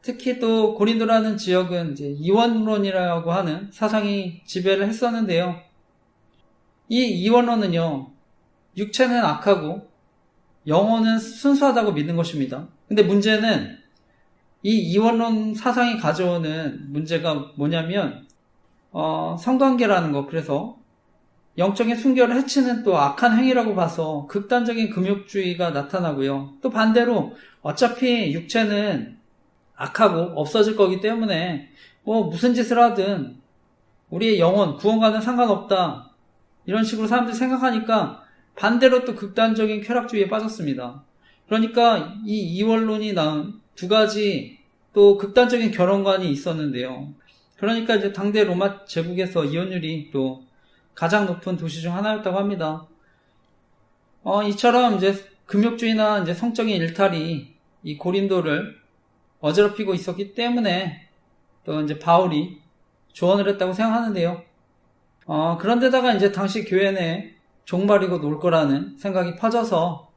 특히 또 고린도라는 지역은 이제 이원론이라고 하는 사상이 지배를 했었는데요. 이 이원론은요, 육체는 악하고 영혼은 순수하다고 믿는 것입니다. 근데 문제는 이 이원론 사상이 가져오는 문제가 뭐냐면 성관계라는 거, 그래서 영적인 순결을 해치는 또 악한 행위라고 봐서 극단적인 금욕주의가 나타나고요. 또 반대로 어차피 육체는 악하고 없어질 거기 때문에 무슨 짓을 하든 우리의 영혼, 구원과는 상관없다, 이런 식으로 사람들이 생각하니까 반대로 또 극단적인 쾌락주의에 빠졌습니다. 그러니까 이 이원론이 낳은 두 가지 또 극단적인 결혼관이 있었는데요. 그러니까 이제 당대 로마 제국에서 이혼율이 또 가장 높은 도시 중 하나였다고 합니다. 이처럼 이제 금욕주의나 이제 성적인 일탈이 이 고린도를 어지럽히고 있었기 때문에 또 이제 바울이 조언을 했다고 생각하는데요. 그런데다가 이제 당시 교회 내에 종말이고 놀 거라는 생각이 퍼져서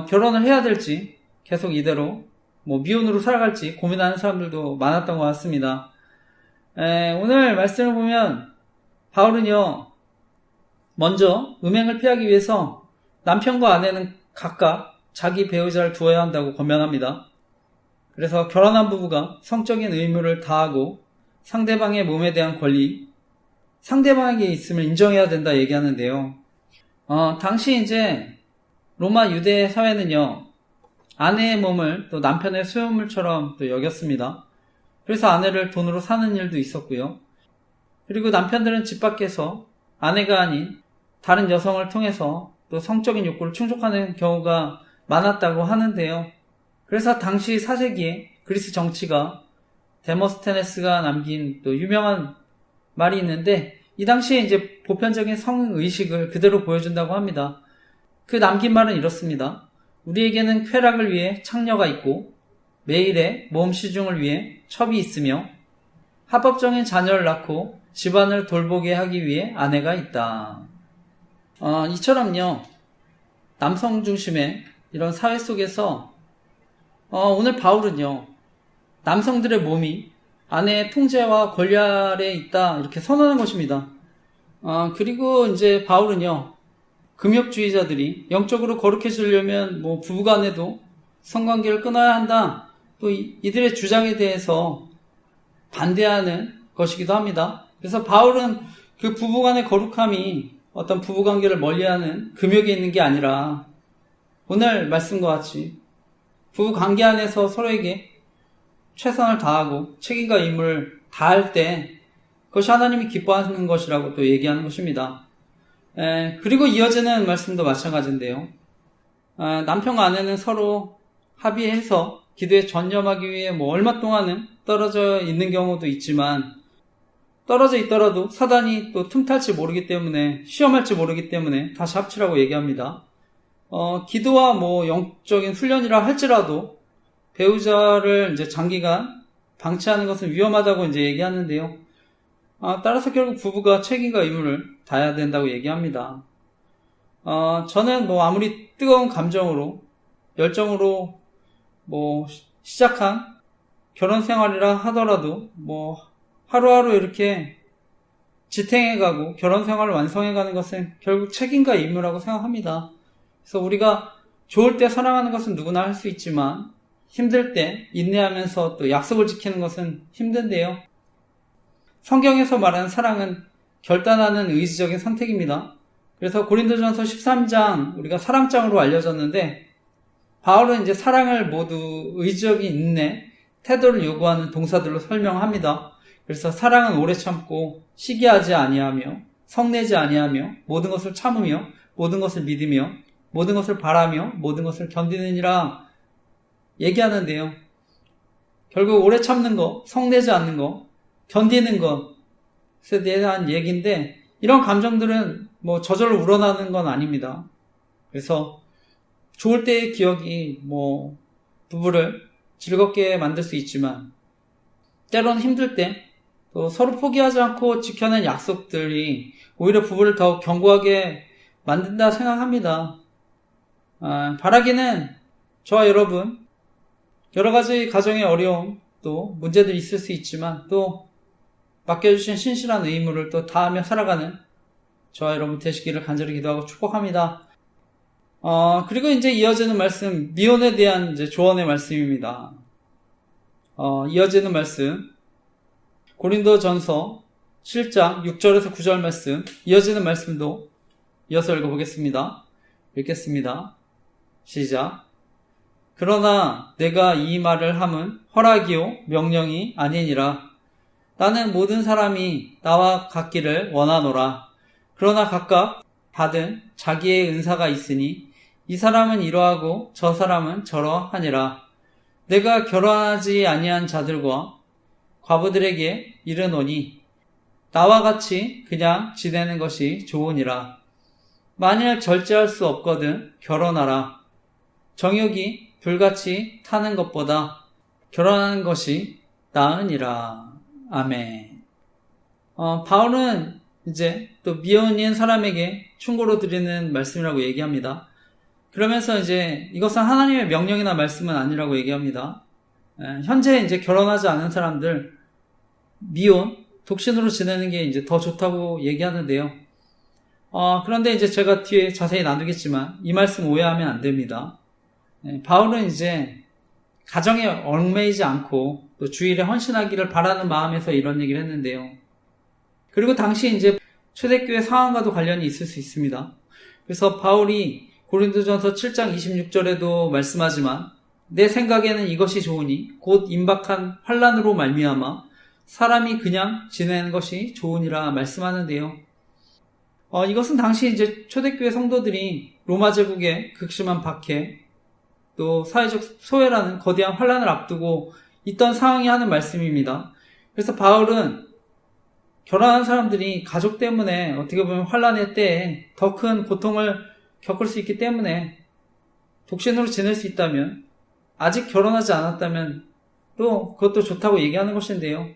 결혼을 해야 될지 계속 이대로 미혼으로 살아갈지 고민하는 사람들도 많았던 것 같습니다. 오늘 말씀을 보면 바울은요, 먼저 음행을 피하기 위해서 남편과 아내는 각각 자기 배우자를 두어야 한다고 권면합니다. 그래서 결혼한 부부가 성적인 의무를 다하고 상대방의 몸에 대한 권리, 상대방에게 있음을 인정해야 된다 얘기하는데요. 당시 이제 로마 유대 사회는요, 아내의 몸을 또 남편의 소유물처럼 또 여겼습니다. 그래서 아내를 돈으로 사는 일도 있었고요. 그리고 남편들은 집 밖에서 아내가 아닌 다른 여성을 통해서 또 성적인 욕구를 충족하는 경우가 많았다고 하는데요. 그래서 당시 4세기에 그리스 정치가 데모스테네스가 남긴 또 유명한 말이 있는데, 이 당시에 이제 보편적인 성의식을 그대로 보여준다고 합니다. 그 남긴 말은 이렇습니다. 우리에게는 쾌락을 위해 창녀가 있고 매일의 몸 시중을 위해 첩이 있으며 합법적인 자녀를 낳고 집안을 돌보게 하기 위해 아내가 있다. 이처럼요, 남성 중심의 이런 사회 속에서 오늘 바울은요, 남성들의 몸이 아내의 통제와 권리 아래에 있다 이렇게 선언한 것입니다. 그리고 이제 바울은요, 금욕주의자들이 영적으로 거룩해지려면 부부간에도 성관계를 끊어야 한다, 또 이들의 주장에 대해서 반대하는 것이기도 합니다. 그래서 바울은 그 부부간의 거룩함이 어떤 부부관계를 멀리하는 금욕에 있는 게 아니라 오늘 말씀과 같이 부부관계 안에서 서로에게 최선을 다하고 책임과 의무를 다할 때 그것이 하나님이 기뻐하는 것이라고 또 얘기하는 것입니다. 그리고 이어지는 말씀도 마찬가지인데요. 남편과 아내는 서로 합의해서 기도에 전념하기 위해 얼마 동안은 떨어져 있는 경우도 있지만, 떨어져 있더라도 사단이 또 틈탈지 모르기 때문에, 시험할지 모르기 때문에 다시 합치라고 얘기합니다. 기도와 영적인 훈련이라 할지라도 배우자를 이제 장기간 방치하는 것은 위험하다고 이제 얘기하는데요. 따라서 결국 부부가 책임과 의무를 다해야 된다고 얘기합니다. 저는 아무리 뜨거운 감정으로, 열정으로 시작한 결혼 생활이라 하더라도 하루하루 이렇게 지탱해가고 결혼 생활을 완성해가는 것은 결국 책임과 의무라고 생각합니다. 그래서 우리가 좋을 때 사랑하는 것은 누구나 할 수 있지만 힘들 때 인내하면서 또 약속을 지키는 것은 힘든데요. 성경에서 말하는 사랑은 결단하는 의지적인 선택입니다. 그래서 고린도전서 13장 우리가 사랑장으로 알려졌는데, 바울은 이제 사랑을 모두 의지적인 인내, 태도를 요구하는 동사들로 설명합니다. 그래서 사랑은 오래 참고 시기하지 아니하며 성내지 아니하며 모든 것을 참으며 모든 것을 믿으며 모든 것을 바라며 모든 것을 견디느니라 얘기하는데요. 결국 오래 참는 거, 성내지 않는 거, 견디는 것에 대한 얘기인데, 이런 감정들은 저절로 우러나는 건 아닙니다. 그래서 좋을 때의 기억이 부부를 즐겁게 만들 수 있지만, 때로는 힘들 때 또 서로 포기하지 않고 지켜낸 약속들이 오히려 부부를 더욱 견고하게 만든다 생각합니다. 바라기는 저와 여러분 여러 가지 가정의 어려움 또 문제들이 있을 수 있지만, 또 맡겨주신 신실한 의무를 또 다하며 살아가는 저와 여러분 되시기를 간절히 기도하고 축복합니다. 그리고 이제 이어지는 말씀, 미혼에 대한 이제 조언의 말씀입니다. 이어지는 말씀, 고린도전서 7장 6절에서 9절 말씀, 이어지는 말씀도 이어서 읽어보겠습니다. 읽겠습니다. 시작. 그러나 내가 이 말을 함은 허락이요 명령이 아니니라. 나는 모든 사람이 나와 같기를 원하노라. 그러나 각각 받은 자기의 은사가 있으니 이 사람은 이러하고 저 사람은 저러하니라. 내가 결혼하지 아니한 자들과 과부들에게 이르노니 나와 같이 그냥 지내는 것이 좋으니라. 만일 절제할 수 없거든 결혼하라. 정욕이 불같이 타는 것보다 결혼하는 것이 나으니라. 아멘. 바울은 이제 또 미혼인 사람에게 충고로 드리는 말씀이라고 얘기합니다. 그러면서 이제 이것은 하나님의 명령이나 말씀은 아니라고 얘기합니다. 현재 이제 결혼하지 않은 사람들, 미혼, 독신으로 지내는 게 이제 더 좋다고 얘기하는데요. 그런데 이제 제가 뒤에 자세히 나누겠지만 이 말씀 오해하면 안 됩니다. 바울은 이제 가정에 얽매이지 않고 또 주일에 헌신하기를 바라는 마음에서 이런 얘기를 했는데요. 그리고 당시 이제 초대교회 상황과도 관련이 있을 수 있습니다. 그래서 바울이 고린도전서 7장 26절에도 말씀하지만 내 생각에는 이것이 좋으니 곧 임박한 환난으로 말미암아 사람이 그냥 지내는 것이 좋으니라 말씀하는데요. 이것은 당시 이제 초대교회 성도들이 로마 제국의 극심한 박해, 또 사회적 소외라는 거대한 환난을 앞두고 있던 상황이 하는 말씀입니다. 그래서 바울은 결혼한 사람들이 가족 때문에 어떻게 보면 환난의 때에 더 큰 고통을 겪을 수 있기 때문에 독신으로 지낼 수 있다면, 아직 결혼하지 않았다면 또 그것도 좋다고 얘기하는 것인데요.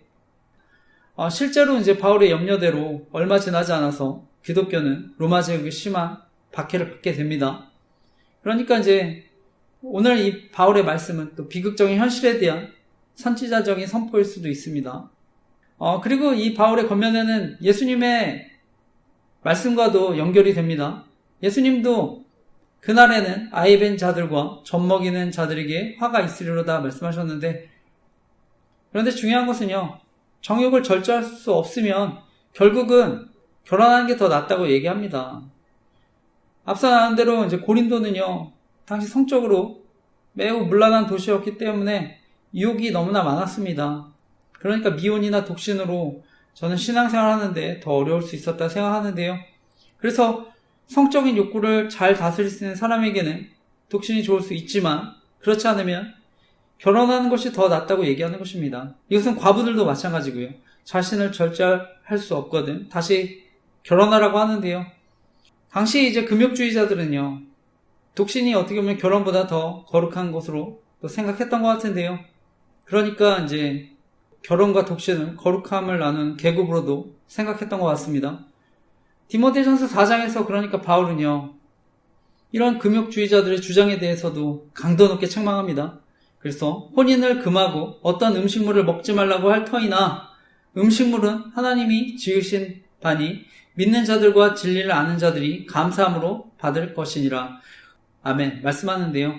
실제로 이제 바울의 염려대로 얼마 지나지 않아서 기독교는 로마 제국의 심한 박해를 받게 됩니다. 그러니까 이제 오늘 이 바울의 말씀은 또 비극적인 현실에 대한 선지자적인 선포일 수도 있습니다. 그리고 이 바울의 겉면에는 예수님의 말씀과도 연결이 됩니다. 예수님도 그날에는 아이 벤 자들과 젖 먹이는 자들에게 화가 있으리로다 말씀하셨는데, 그런데 중요한 것은요, 정욕을 절제할 수 없으면 결국은 결혼하는 게 더 낫다고 얘기합니다. 앞서 나온 대로 이제 고린도는요, 당시 성적으로 매우 문란한 도시였기 때문에 유혹이 너무나 많았습니다. 그러니까 미혼이나 독신으로 저는 신앙생활 하는데 더 어려울 수 있었다 생각하는데요. 그래서 성적인 욕구를 잘 다스릴 수 있는 사람에게는 독신이 좋을 수 있지만, 그렇지 않으면 결혼하는 것이 더 낫다고 얘기하는 것입니다. 이것은 과부들도 마찬가지고요. 자신을 절제할 수 없거든 다시 결혼하라고 하는데요. 당시 이제 금욕주의자들은요, 독신이 어떻게 보면 결혼보다 더 거룩한 것으로 또 생각했던 것 같은데요. 그러니까 이제 결혼과 독신은 거룩함을 나누는 계급으로도 생각했던 것 같습니다. 디모데전서 4장에서 그러니까 바울은요, 이런 금욕주의자들의 주장에 대해서도 강도 높게 책망합니다. 그래서 혼인을 금하고 어떤 음식물을 먹지 말라고 할 터이나 음식물은 하나님이 지으신 바니 믿는 자들과 진리를 아는 자들이 감사함으로 받을 것이니라. 아멘 말씀하는데요.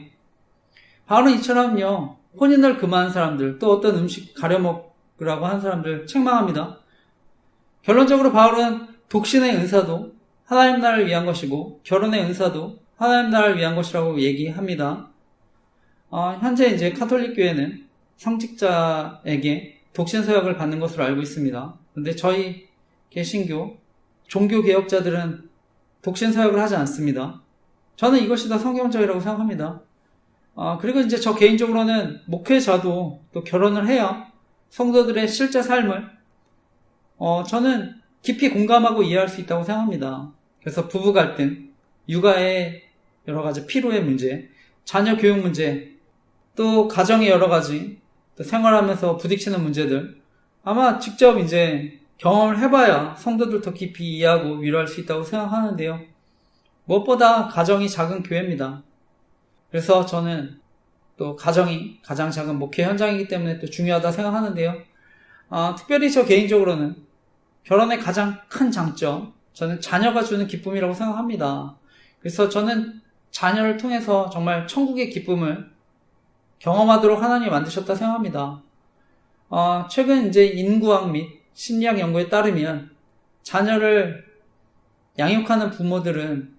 바울은 이처럼요, 혼인을 금하는 사람들, 또 어떤 음식 가려 먹으라고 하는 사람들 책망합니다. 결론적으로 바울은 독신의 은사도 하나님 나라를 위한 것이고 결혼의 은사도 하나님 나라를 위한 것이라고 얘기합니다. 현재 이제 카톨릭 교회는 성직자에게 독신 서약을 받는 것으로 알고 있습니다. 그런데 저희 개신교 종교 개혁자들은 독신 서약을 하지 않습니다. 저는 이것이 더 성경적이라고 생각합니다. 그리고 이제 저 개인적으로는 목회자도 또 결혼을 해야 성도들의 실제 삶을 저는 깊이 공감하고 이해할 수 있다고 생각합니다. 그래서 부부 갈등, 육아의 여러 가지 피로의 문제, 자녀 교육 문제, 또 가정의 여러 가지 또 생활하면서 부딪히는 문제들, 아마 직접 이제 경험을 해봐야 성도들 더 깊이 이해하고 위로할 수 있다고 생각하는데요. 무엇보다 가정이 작은 교회입니다. 그래서 저는 또 가정이 가장 작은 목회 현장이기 때문에 또 중요하다 생각하는데요. 특별히 저 개인적으로는 결혼의 가장 큰 장점, 저는 자녀가 주는 기쁨이라고 생각합니다. 그래서 저는 자녀를 통해서 정말 천국의 기쁨을 경험하도록 하나님이 만드셨다 생각합니다. 최근 이제 인구학 및 심리학 연구에 따르면 자녀를 양육하는 부모들은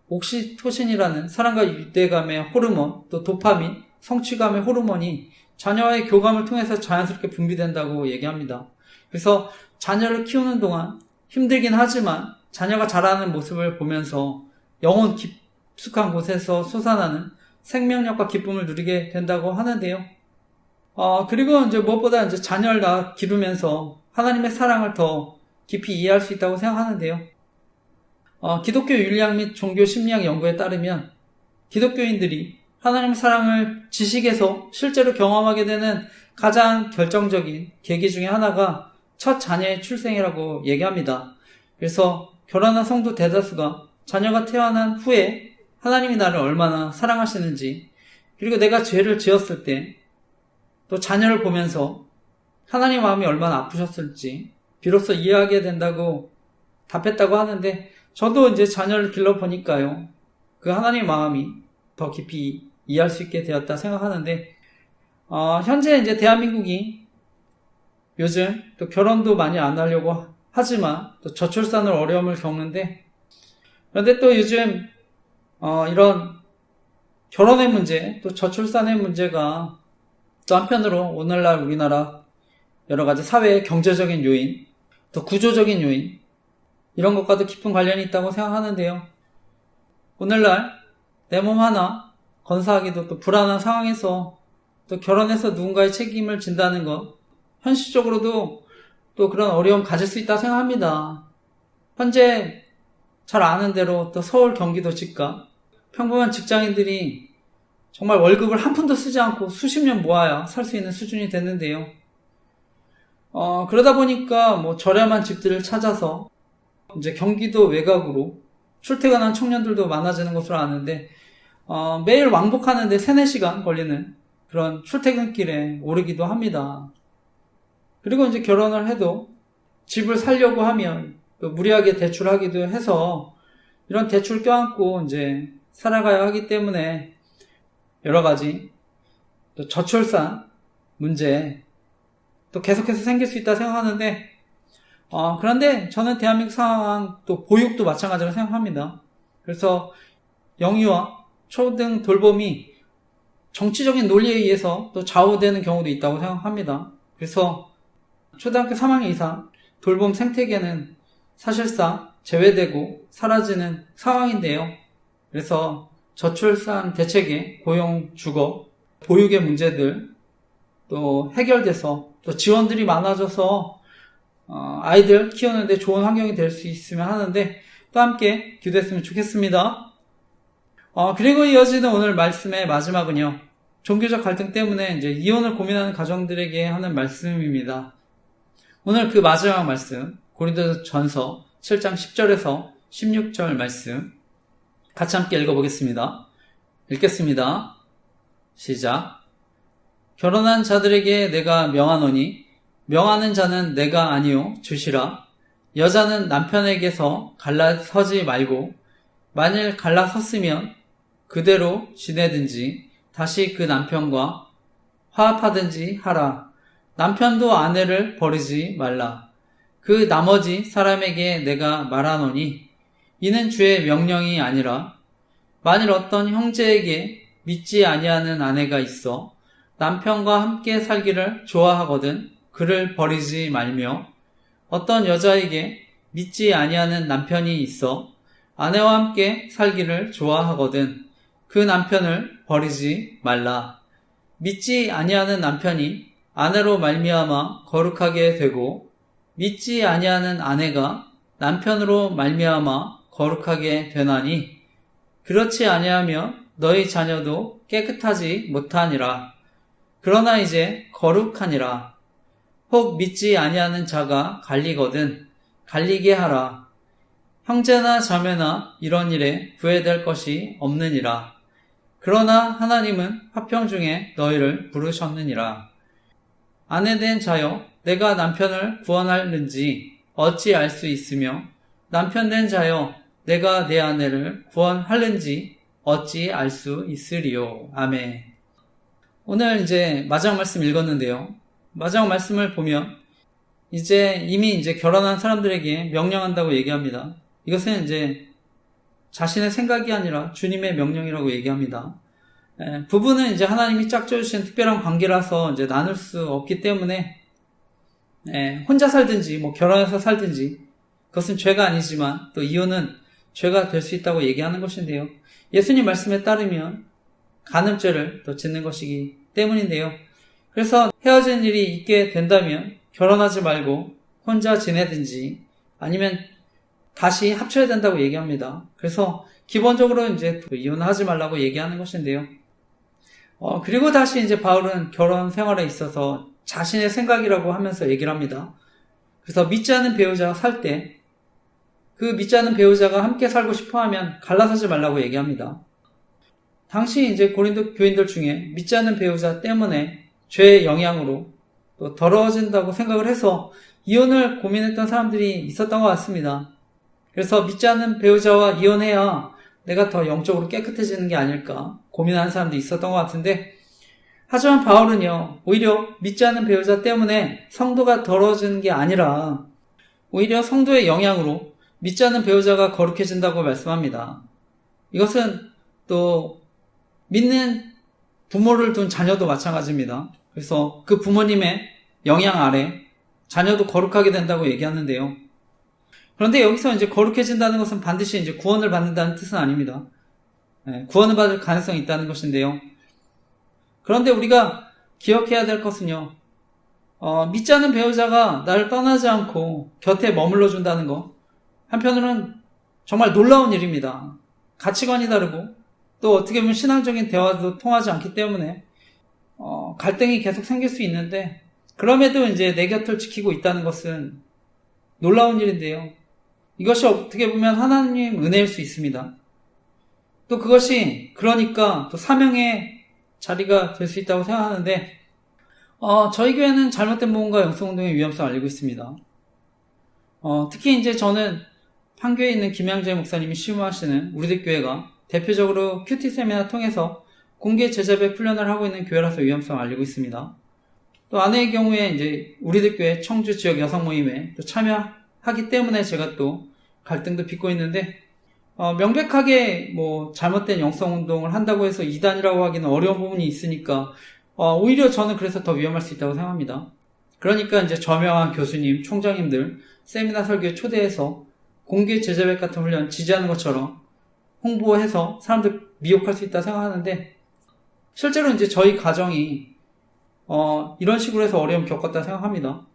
옥시토신이라는 사랑과 유대감의 호르몬, 또 도파민, 성취감의 호르몬이 자녀와의 교감을 통해서 자연스럽게 분비된다고 얘기합니다. 그래서 자녀를 키우는 동안 힘들긴 하지만 자녀가 자라는 모습을 보면서 영혼 깊숙한 곳에서 솟아나는 생명력과 기쁨을 누리게 된다고 하는데요. 그리고 이제 무엇보다 이제 자녀를 기르면서 하나님의 사랑을 더 깊이 이해할 수 있다고 생각하는데요. 기독교 윤리학 및 종교 심리학 연구에 따르면 기독교인들이 하나님의 사랑을 지식에서 실제로 경험하게 되는 가장 결정적인 계기 중에 하나가 첫 자녀의 출생이라고 얘기합니다. 그래서 결혼한 성도 대다수가 자녀가 태어난 후에 하나님이 나를 얼마나 사랑하시는지, 그리고 내가 죄를 지었을 때 또 자녀를 보면서 하나님 마음이 얼마나 아프셨을지 비로소 이해하게 된다고 답했다고 하는데, 저도 이제 자녀를 길러보니까요, 그 하나님 마음이 더 깊이 이해할 수 있게 되었다 생각하는데, 현재 이제 대한민국이 요즘 또 결혼도 많이 안 하려고 하지만 또 저출산으로 어려움을 겪는데, 그런데 또 요즘 이런 결혼의 문제, 또 저출산의 문제가 또 한편으로 오늘날 우리나라 여러 가지 사회의 경제적인 요인, 또 구조적인 요인, 이런 것과도 깊은 관련이 있다고 생각하는데요. 오늘날 내 몸 하나 건사하기도 또 불안한 상황에서 또 결혼해서 누군가의 책임을 진다는 것, 현실적으로도 또 그런 어려움 가질 수 있다고 생각합니다. 현재 잘 아는 대로 또 서울, 경기도 집값, 평범한 직장인들이 정말 월급을 한 푼도 쓰지 않고 수십 년 모아야 살 수 있는 수준이 됐는데요. 그러다 보니까 뭐 저렴한 집들을 찾아서 이제 경기도 외곽으로 출퇴근한 청년들도 많아지는 것으로 아는데, 매일 왕복하는데 3-4시간 걸리는 그런 출퇴근길에 오르기도 합니다. 그리고 이제 결혼을 해도 집을 살려고 하면 또 무리하게 대출하기도 해서 이런 대출 껴안고 이제 살아가야 하기 때문에 여러 가지 또 저출산 문제 또 계속해서 생길 수 있다 생각하는데, 그런데 저는 대한민국 상황 또 보육도 마찬가지로 생각합니다. 그래서 영유아, 초등 돌봄이 정치적인 논리에 의해서 또 좌우되는 경우도 있다고 생각합니다. 그래서 초등학교 3학년 이상 돌봄 생태계는 사실상 제외되고 사라지는 상황인데요. 그래서 저출산 대책에 고용, 주거, 보육의 문제들 또 해결돼서 또 지원들이 많아져서 아이들 키우는데 좋은 환경이 될 수 있으면 하는데, 또 함께 기도했으면 좋겠습니다. 그리고 이어지는 오늘 말씀의 마지막은요, 종교적 갈등 때문에 이제 이혼을 고민하는 가정들에게 하는 말씀입니다. 오늘 그 마지막 말씀, 고린도전서 7장 10절에서 16절 말씀 같이 함께 읽어보겠습니다. 읽겠습니다. 시작. 결혼한 자들에게 내가 명하노니 명하는 자는 내가 아니요 주시라. 여자는 남편에게서 갈라서지 말고 만일 갈라섰으면 그대로 지내든지 다시 그 남편과 화합하든지 하라. 남편도 아내를 버리지 말라. 그 나머지 사람에게 내가 말하노니 이는 주의 명령이 아니라, 만일 어떤 형제에게 믿지 아니하는 아내가 있어 남편과 함께 살기를 좋아하거든 그를 버리지 말며, 어떤 여자에게 믿지 아니하는 남편이 있어 아내와 함께 살기를 좋아하거든 그 남편을 버리지 말라. 믿지 아니하는 남편이 아내로 말미암아 거룩하게 되고 믿지 아니하는 아내가 남편으로 말미암아 거룩하게 되나니, 그렇지 아니하면 너희 자녀도 깨끗하지 못하니라. 그러나 이제 거룩하니라. 혹 믿지 아니하는 자가 갈리거든 갈리게 하라. 형제나 자매나 이런 일에 구애될 것이 없느니라. 그러나 하나님은 화평 중에 너희를 부르셨느니라. 아내된 자여, 내가 남편을 구원하는지 어찌 알 수 있으며, 남편된 자여, 내가 내 아내를 구원하는지 어찌 알 수 있으리요. 아멘. 오늘 이제 마지막 말씀 읽었는데요. 마지막 말씀을 보면 이미 결혼한 사람들에게 명령한다고 얘기합니다. 이것은 이제 자신의 생각이 아니라 주님의 명령이라고 얘기합니다. 부부는 이제 하나님이 짝져주신 특별한 관계라서 이제 나눌 수 없기 때문에 혼자 살든지 결혼해서 살든지 그것은 죄가 아니지만 또 이혼은 죄가 될 수 있다고 얘기하는 것인데요. 예수님 말씀에 따르면 간음죄를 또 짓는 것이기 때문인데요. 그래서 헤어진 일이 있게 된다면 결혼하지 말고 혼자 지내든지 아니면 다시 합쳐야 된다고 얘기합니다. 그래서 기본적으로 이제 이혼하지 말라고 얘기하는 것인데요. 그리고 다시 이제 바울은 결혼 생활에 있어서 자신의 생각이라고 하면서 얘기를 합니다. 그래서 믿지 않는 배우자가 살 때 그 믿지 않는 배우자가 함께 살고 싶어 하면 갈라서지 말라고 얘기합니다. 당시 이제 고린도 교인들 중에 믿지 않는 배우자 때문에 죄의 영향으로 또 더러워진다고 생각을 해서 이혼을 고민했던 사람들이 있었던 것 같습니다. 그래서 믿지 않는 배우자와 이혼해야 내가 더 영적으로 깨끗해지는 게 아닐까 고민하는 사람들이 있었던 것 같은데, 하지만 바울은요, 오히려 믿지 않는 배우자 때문에 성도가 더러워지는 게 아니라 오히려 성도의 영향으로 믿지 않는 배우자가 거룩해진다고 말씀합니다. 이것은 또 믿는 부모를 둔 자녀도 마찬가지입니다. 그래서 그 부모님의 영향 아래 자녀도 거룩하게 된다고 얘기하는데요. 그런데 여기서 이제 거룩해진다는 것은 반드시 이제 구원을 받는다는 뜻은 아닙니다. 구원을 받을 가능성이 있다는 것인데요. 그런데 우리가 기억해야 될 것은요, 믿지 않는 배우자가 나를 떠나지 않고 곁에 머물러 준다는 것, 한편으로는 정말 놀라운 일입니다. 가치관이 다르고 또 어떻게 보면 신앙적인 대화도 통하지 않기 때문에 갈등이 계속 생길 수 있는데, 그럼에도 이제 내 곁을 지키고 있다는 것은 놀라운 일인데요. 이것이 어떻게 보면 하나님 은혜일 수 있습니다. 또 그것이 그러니까 또 사명의 자리가 될 수 있다고 생각하는데, 저희 교회는 잘못된 모험과 영성운동의 위험성을 알고 있습니다. 특히 이제 저는 판교에 있는 김양재 목사님이 시무하시는 우리들 교회가 대표적으로 큐티 세미나 통해서 공개 제자배 훈련을 하고 있는 교회라서 위험성을 알리고 있습니다. 또 아내의 경우에 이제 우리들 교회 청주 지역 여성 모임에 또 참여하기 때문에 제가 또 갈등도 빚고 있는데, 명백하게 뭐 잘못된 영성 운동을 한다고 해서 이단이라고 하기는 어려운 부분이 있으니까 오히려 저는 그래서 더 위험할 수 있다고 생각합니다. 그러니까 이제 저명한 교수님, 총장님들 세미나 설교에 초대해서 공개 제자백 같은 훈련 지지하는 것처럼 홍보해서 사람들 미혹할 수 있다 생각하는데, 실제로 이제 저희 가정이 이런 식으로 해서 어려움 겪었다 생각합니다.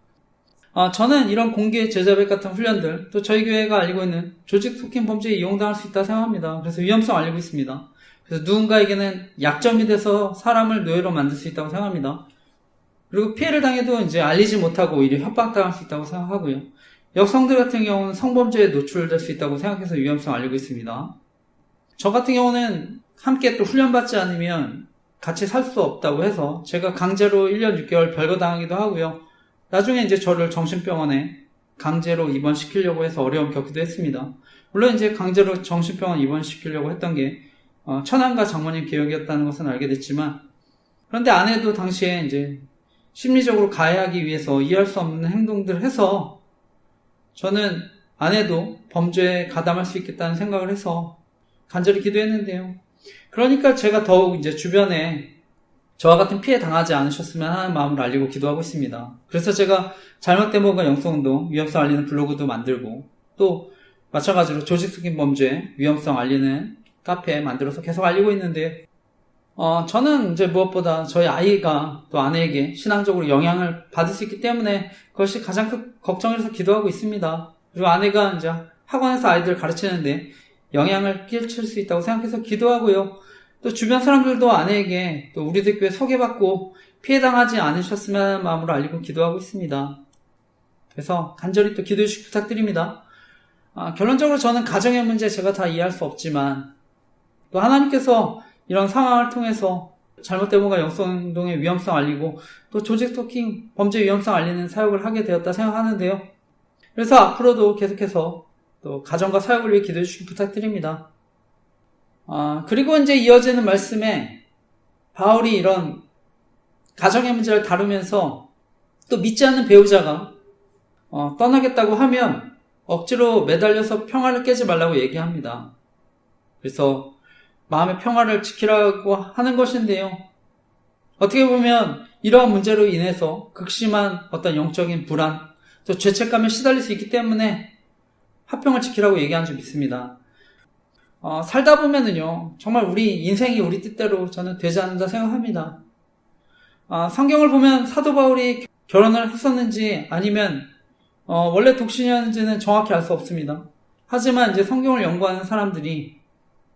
저는 이런 공개 제자백 같은 훈련들, 또 저희 교회가 알리고 있는 조직 속임 범죄에 이용당할 수 있다 생각합니다. 그래서 위험성 알리고 있습니다. 그래서 누군가에게는 약점이 돼서 사람을 노예로 만들 수 있다고 생각합니다. 그리고 피해를 당해도 이제 알리지 못하고 오히려 협박당할 수 있다고 생각하고요. 여성들 같은 경우는 성범죄에 노출될 수 있다고 생각해서 위험성 알리고 있습니다. 저 같은 경우는 함께 또 훈련받지 않으면 같이 살 수 없다고 해서 제가 강제로 1년 6개월 별거당하기도 하고요. 나중에 이제 저를 정신병원에 강제로 입원시키려고 해서 어려움 겪기도 했습니다. 물론 이제 강제로 정신병원 입원시키려고 했던 게 천안가 장모님 계획이었다는 것은 알게 됐지만, 그런데 아내도 당시에 이제 심리적으로 가해하기 위해서 이해할 수 없는 행동들을 해서 저는 아내도 범죄에 가담할 수 있겠다는 생각을 해서 간절히 기도했는데요. 그러니까 제가 더욱 이제 주변에 저와 같은 피해 당하지 않으셨으면 하는 마음을 알리고 기도하고 있습니다. 그래서 제가 잘못된 뭔가 영성운동, 위험성 알리는 블로그도 만들고, 또 마찬가지로 조직적인 범죄, 위험성 알리는 카페 만들어서 계속 알리고 있는데, 저는 이제 무엇보다 저희 아이가 또 아내에게 신앙적으로 영향을 받을 수 있기 때문에 그것이 가장 큰 걱정이라서 기도하고 있습니다. 그리고 아내가 이제 학원에서 아이들 가르치는데 영향을 끼칠 수 있다고 생각해서 기도하고요. 또 주변 사람들도 아내에게 또 우리들 교회 소개받고 피해당하지 않으셨으면 하는 마음으로 알리고 기도하고 있습니다. 그래서 간절히 또 기도해 주시기 부탁드립니다. 결론적으로 저는 가정의 문제 제가 다 이해할 수 없지만, 또 하나님께서 이런 상황을 통해서 잘못된 뭔가 영성운동의 위험성 알리고 또 조직 스토킹 범죄 위험성 알리는 사역을 하게 되었다 생각하는데요. 그래서 앞으로도 계속해서 또 가정과 사역을 위해 기도해 주시기 부탁드립니다. 그리고 이제 이어지는 말씀에 바울이 이런 가정의 문제를 다루면서 또 믿지 않는 배우자가 떠나겠다고 하면 억지로 매달려서 평화를 깨지 말라고 얘기합니다. 그래서 마음의 평화를 지키라고 하는 것인데요. 어떻게 보면 이러한 문제로 인해서 극심한 어떤 영적인 불안, 또 죄책감에 시달릴 수 있기 때문에 화평을 지키라고 얘기한 줄 믿습니다. 살다 보면은요, 정말 우리 인생이 우리 뜻대로 저는 되지 않는다 생각합니다. 성경을 보면 사도 바울이 결혼을 했었는지 아니면 원래 독신이었는지는 정확히 알 수 없습니다. 하지만 이제 성경을 연구하는 사람들이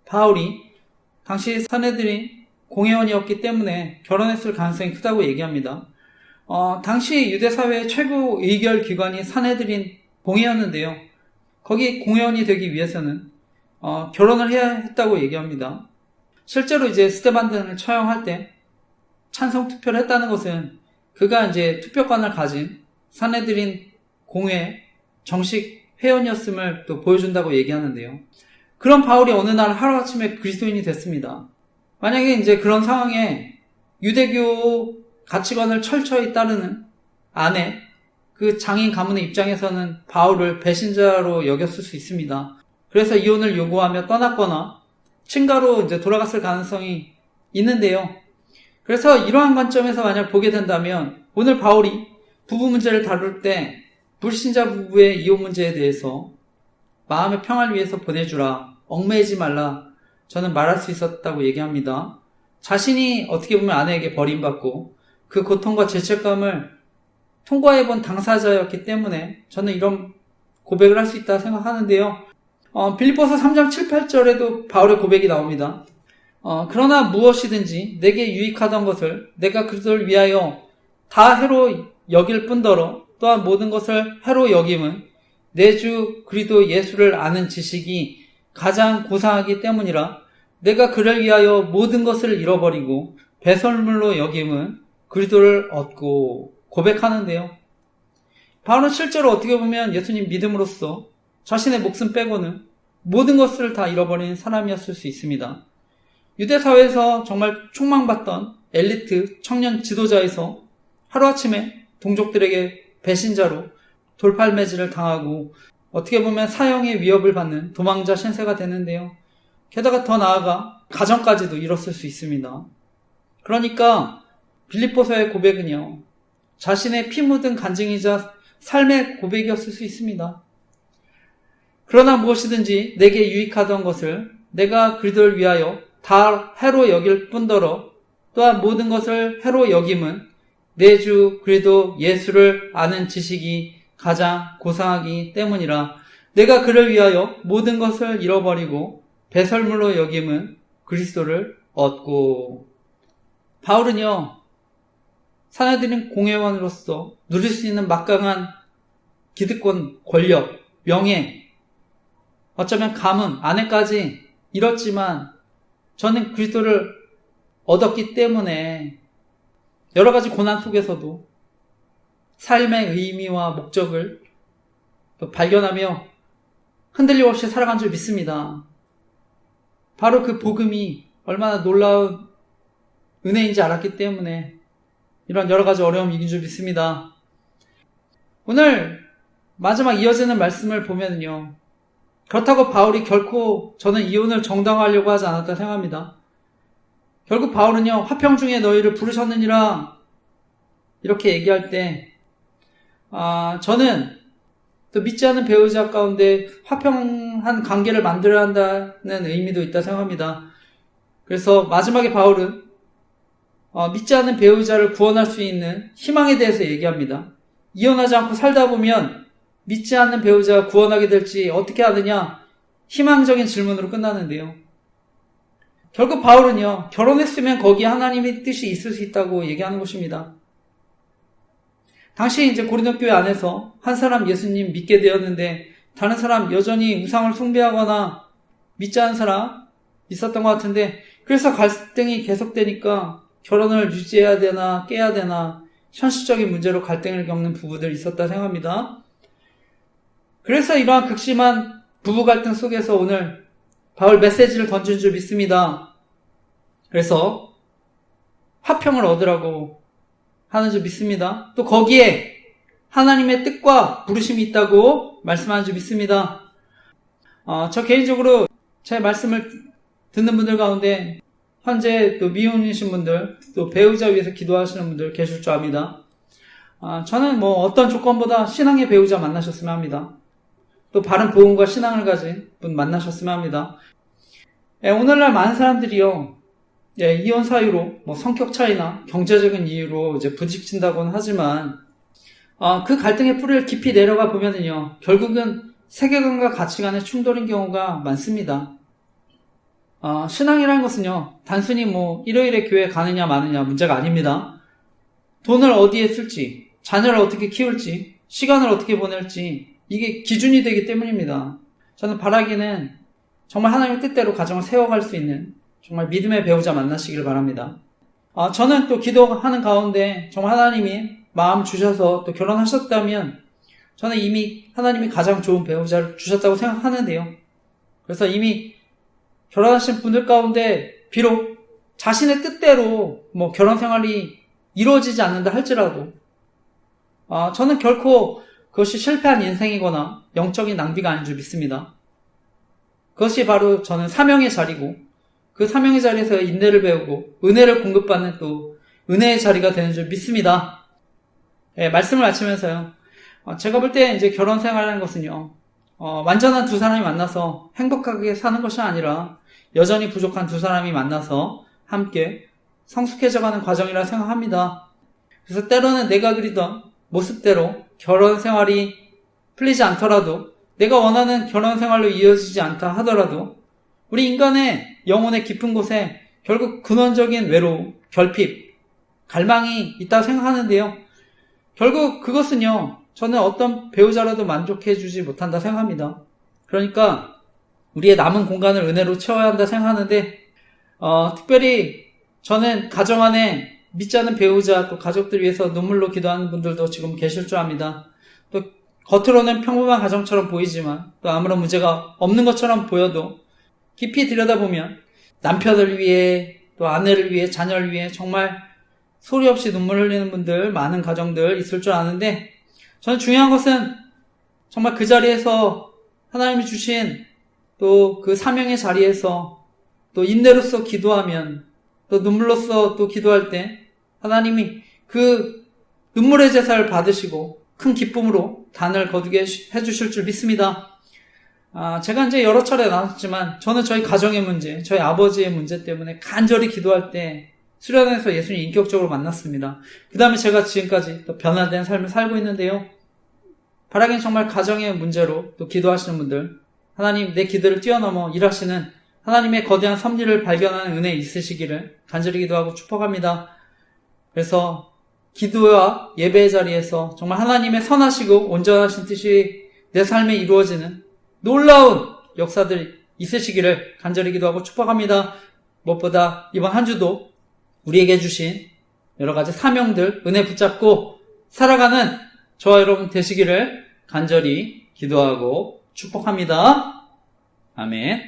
바울이 당시 사내들인 공회원이었기 때문에 결혼했을 가능성이 크다고 얘기합니다. 당시 유대 사회의 최고 의결 기관이 사내들인 공회였는데요. 거기 공회원이 되기 위해서는 결혼을 해야 했다고 얘기합니다. 실제로 이제 스데반 등을 처형할 때 찬성 투표를 했다는 것은 그가 이제 투표권을 가진 사내들인 공회 정식 회원이었음을 또 보여준다고 얘기하는데요. 그런 바울이 어느 날 하루아침에 그리스도인이 됐습니다. 만약에 이제 그런 상황에 유대교 가치관을 철저히 따르는 아내, 그 장인 가문의 입장에서는 바울을 배신자로 여겼을 수 있습니다. 그래서 이혼을 요구하며 떠났거나 친가로 이제 돌아갔을 가능성이 있는데요. 그래서 이러한 관점에서 만약 보게 된다면 오늘 바울이 부부 문제를 다룰 때 불신자 부부의 이혼 문제에 대해서 마음의 평화를 위해서 보내주라, 얽매이지 말라, 저는 말할 수 있었다고 얘기합니다. 자신이 어떻게 보면 아내에게 버림받고 그 고통과 죄책감을 통과해본 당사자였기 때문에 저는 이런 고백을 할 수 있다 생각하는데요. 빌립보서 3장 7, 8절에도 바울의 고백이 나옵니다. 그러나 무엇이든지 내게 유익하던 것을 내가 그리스도를 위하여 다 해로 여길 뿐더러 또한 모든 것을 해로 여김은 내 주 그리스도 예수를 아는 지식이 가장 고상하기 때문이라. 내가 그를 위하여 모든 것을 잃어버리고 배설물로 여김은 그리스도를 얻고 고백하는데요. 바울은 실제로 어떻게 보면 예수님 믿음으로써 자신의 목숨 빼고는 모든 것을 다 잃어버린 사람이었을 수 있습니다. 유대 사회에서 정말 촉망받던 엘리트 청년 지도자에서 하루아침에 동족들에게 배신자로 돌팔매질을 당하고 어떻게 보면 사형의 위협을 받는 도망자 신세가 되는데요. 게다가 더 나아가 가정까지도 잃었을 수 있습니다. 그러니까 빌립보서의 고백은요, 자신의 피 묻은 간증이자 삶의 고백이었을 수 있습니다. 그러나 무엇이든지 내게 유익하던 것을 내가 그리스도를 위하여 다 해로 여길 뿐더러 또한 모든 것을 해로 여김은 내 주 그리스도 예수를 아는 지식이 가장 고상하기 때문이라. 내가 그를 위하여 모든 것을 잃어버리고 배설물로 여김은 그리스도를 얻고. 바울은요, 사내들인 공회원으로서 누릴 수 있는 막강한 기득권, 권력, 명예, 어쩌면 가문, 아내까지 잃었지만 저는 그리스도를 얻었기 때문에 여러 가지 고난 속에서도 삶의 의미와 목적을 발견하며 흔들림 없이 살아간 줄 믿습니다. 바로 그 복음이 얼마나 놀라운 은혜인지 알았기 때문에 이런 여러 가지 어려움이 이긴 줄 믿습니다. 오늘 마지막 이어지는 말씀을 보면요, 그렇다고 바울이 결코 저는 이혼을 정당화하려고 하지 않았다 생각합니다. 결국 바울은요, 화평 중에 너희를 부르셨느니라 이렇게 얘기할 때 저는 또 믿지 않는 배우자 가운데 화평한 관계를 만들어야 한다는 의미도 있다 생각합니다. 그래서 마지막에 바울은 믿지 않는 배우자를 구원할 수 있는 희망에 대해서 얘기합니다. 이혼하지 않고 살다 보면 믿지 않는 배우자가 구원하게 될지 어떻게 아느냐, 희망적인 질문으로 끝나는데요. 결국 바울은요, 결혼했으면 거기에 하나님의 뜻이 있을 수 있다고 얘기하는 것입니다. 당시 이제 고린도 교회 안에서 한 사람 예수님 믿게 되었는데 다른 사람 여전히 우상을 숭배하거나 믿지 않는 사람 있었던 것 같은데, 그래서 갈등이 계속되니까 결혼을 유지해야 되나 깨야 되나 현실적인 문제로 갈등을 겪는 부부들 있었다 생각합니다. 그래서 이러한 극심한 부부 갈등 속에서 오늘 바울 메시지를 던진 줄 믿습니다. 그래서 화평을 얻으라고 하는 줄 믿습니다. 또 거기에 하나님의 뜻과 부르심이 있다고 말씀하는 줄 믿습니다. 저 개인적으로 제 말씀을 듣는 분들 가운데 현재 또 미혼이신 분들, 또 배우자 위해서 기도하시는 분들 계실 줄 압니다. 저는 어떤 조건보다 신앙의 배우자 만나셨으면 합니다. 또 바른 복음과 신앙을 가진 분 만나셨으면 합니다. 오늘날 많은 사람들이요, 이혼 사유로 성격 차이나 경제적인 이유로 이제 부딪힌다고는 하지만 그 갈등의 뿌리를 깊이 내려가 보면은요, 결국은 세계관과 가치관의 충돌인 경우가 많습니다. 신앙이라는 것은요, 단순히 일요일에 교회 가느냐 마느냐 문제가 아닙니다. 돈을 어디에 쓸지, 자녀를 어떻게 키울지, 시간을 어떻게 보낼지, 이게 기준이 되기 때문입니다. 저는 바라기는 정말 하나님의 뜻대로 가정을 세워갈 수 있는 정말 믿음의 배우자 만나시길 바랍니다. 저는 또 기도하는 가운데 정말 하나님이 마음 주셔서 또 결혼하셨다면 저는 이미 하나님이 가장 좋은 배우자를 주셨다고 생각하는데요. 그래서 이미 결혼하신 분들 가운데 비록 자신의 뜻대로 결혼 생활이 이루어지지 않는다 할지라도 저는 결코 그것이 실패한 인생이거나 영적인 낭비가 아닌 줄 믿습니다. 그것이 바로 저는 사명의 자리고 그 사명의 자리에서 인내를 배우고 은혜를 공급받는 또 은혜의 자리가 되는 줄 믿습니다. 말씀을 마치면서요. 제가 볼 때 이제 결혼 생활이라는 것은요. 완전한 두 사람이 만나서 행복하게 사는 것이 아니라 여전히 부족한 두 사람이 만나서 함께 성숙해져가는 과정이라 생각합니다. 그래서 때로는 내가 그리던 모습대로 결혼 생활이 풀리지 않더라도 내가 원하는 결혼 생활로 이어지지 않다 하더라도 우리 인간의 영혼의 깊은 곳에 결국 근원적인 외로움, 결핍, 갈망이 있다고 생각하는데요. 결국 그것은요. 저는 어떤 배우자라도 만족해주지 못한다 생각합니다. 그러니까 우리의 남은 공간을 은혜로 채워야 한다 생각하는데 특별히 저는 가정 안에 믿지 않는 배우자 또 가족들 위해서 눈물로 기도하는 분들도 지금 계실 줄 압니다. 또 겉으로는 평범한 가정처럼 보이지만 또 아무런 문제가 없는 것처럼 보여도 깊이 들여다보면 남편을 위해 또 아내를 위해 자녀를 위해 정말 소리 없이 눈물 흘리는 분들 많은 가정들 있을 줄 아는데 저는 중요한 것은 정말 그 자리에서 하나님이 주신 또 그 사명의 자리에서 또 인내로서 기도하면 또 눈물로써 또 기도할 때 하나님이 그 눈물의 제사를 받으시고 큰 기쁨으로 단을 거두게 해주실 줄 믿습니다. 제가 이제 여러 차례 나눴지만 저는 저희 가정의 문제, 저희 아버지의 문제 때문에 간절히 기도할 때 수련회에서 예수님 인격적으로 만났습니다. 그 다음에 제가 지금까지 또 변화된 삶을 살고 있는데요. 바라기는 정말 가정의 문제로 또 기도하시는 분들, 하나님 내 기도를 뛰어넘어 일하시는 하나님의 거대한 섭리를 발견하는 은혜 있으시기를 간절히 기도하고 축복합니다. 그래서 기도와 예배의 자리에서 정말 하나님의 선하시고 온전하신 뜻이 내 삶에 이루어지는 놀라운 역사들이 있으시기를 간절히 기도하고 축복합니다. 무엇보다 이번 한 주도 우리에게 주신 여러 가지 사명들 은혜 붙잡고 살아가는 저와 여러분 되시기를 간절히 기도하고 축복합니다. 아멘.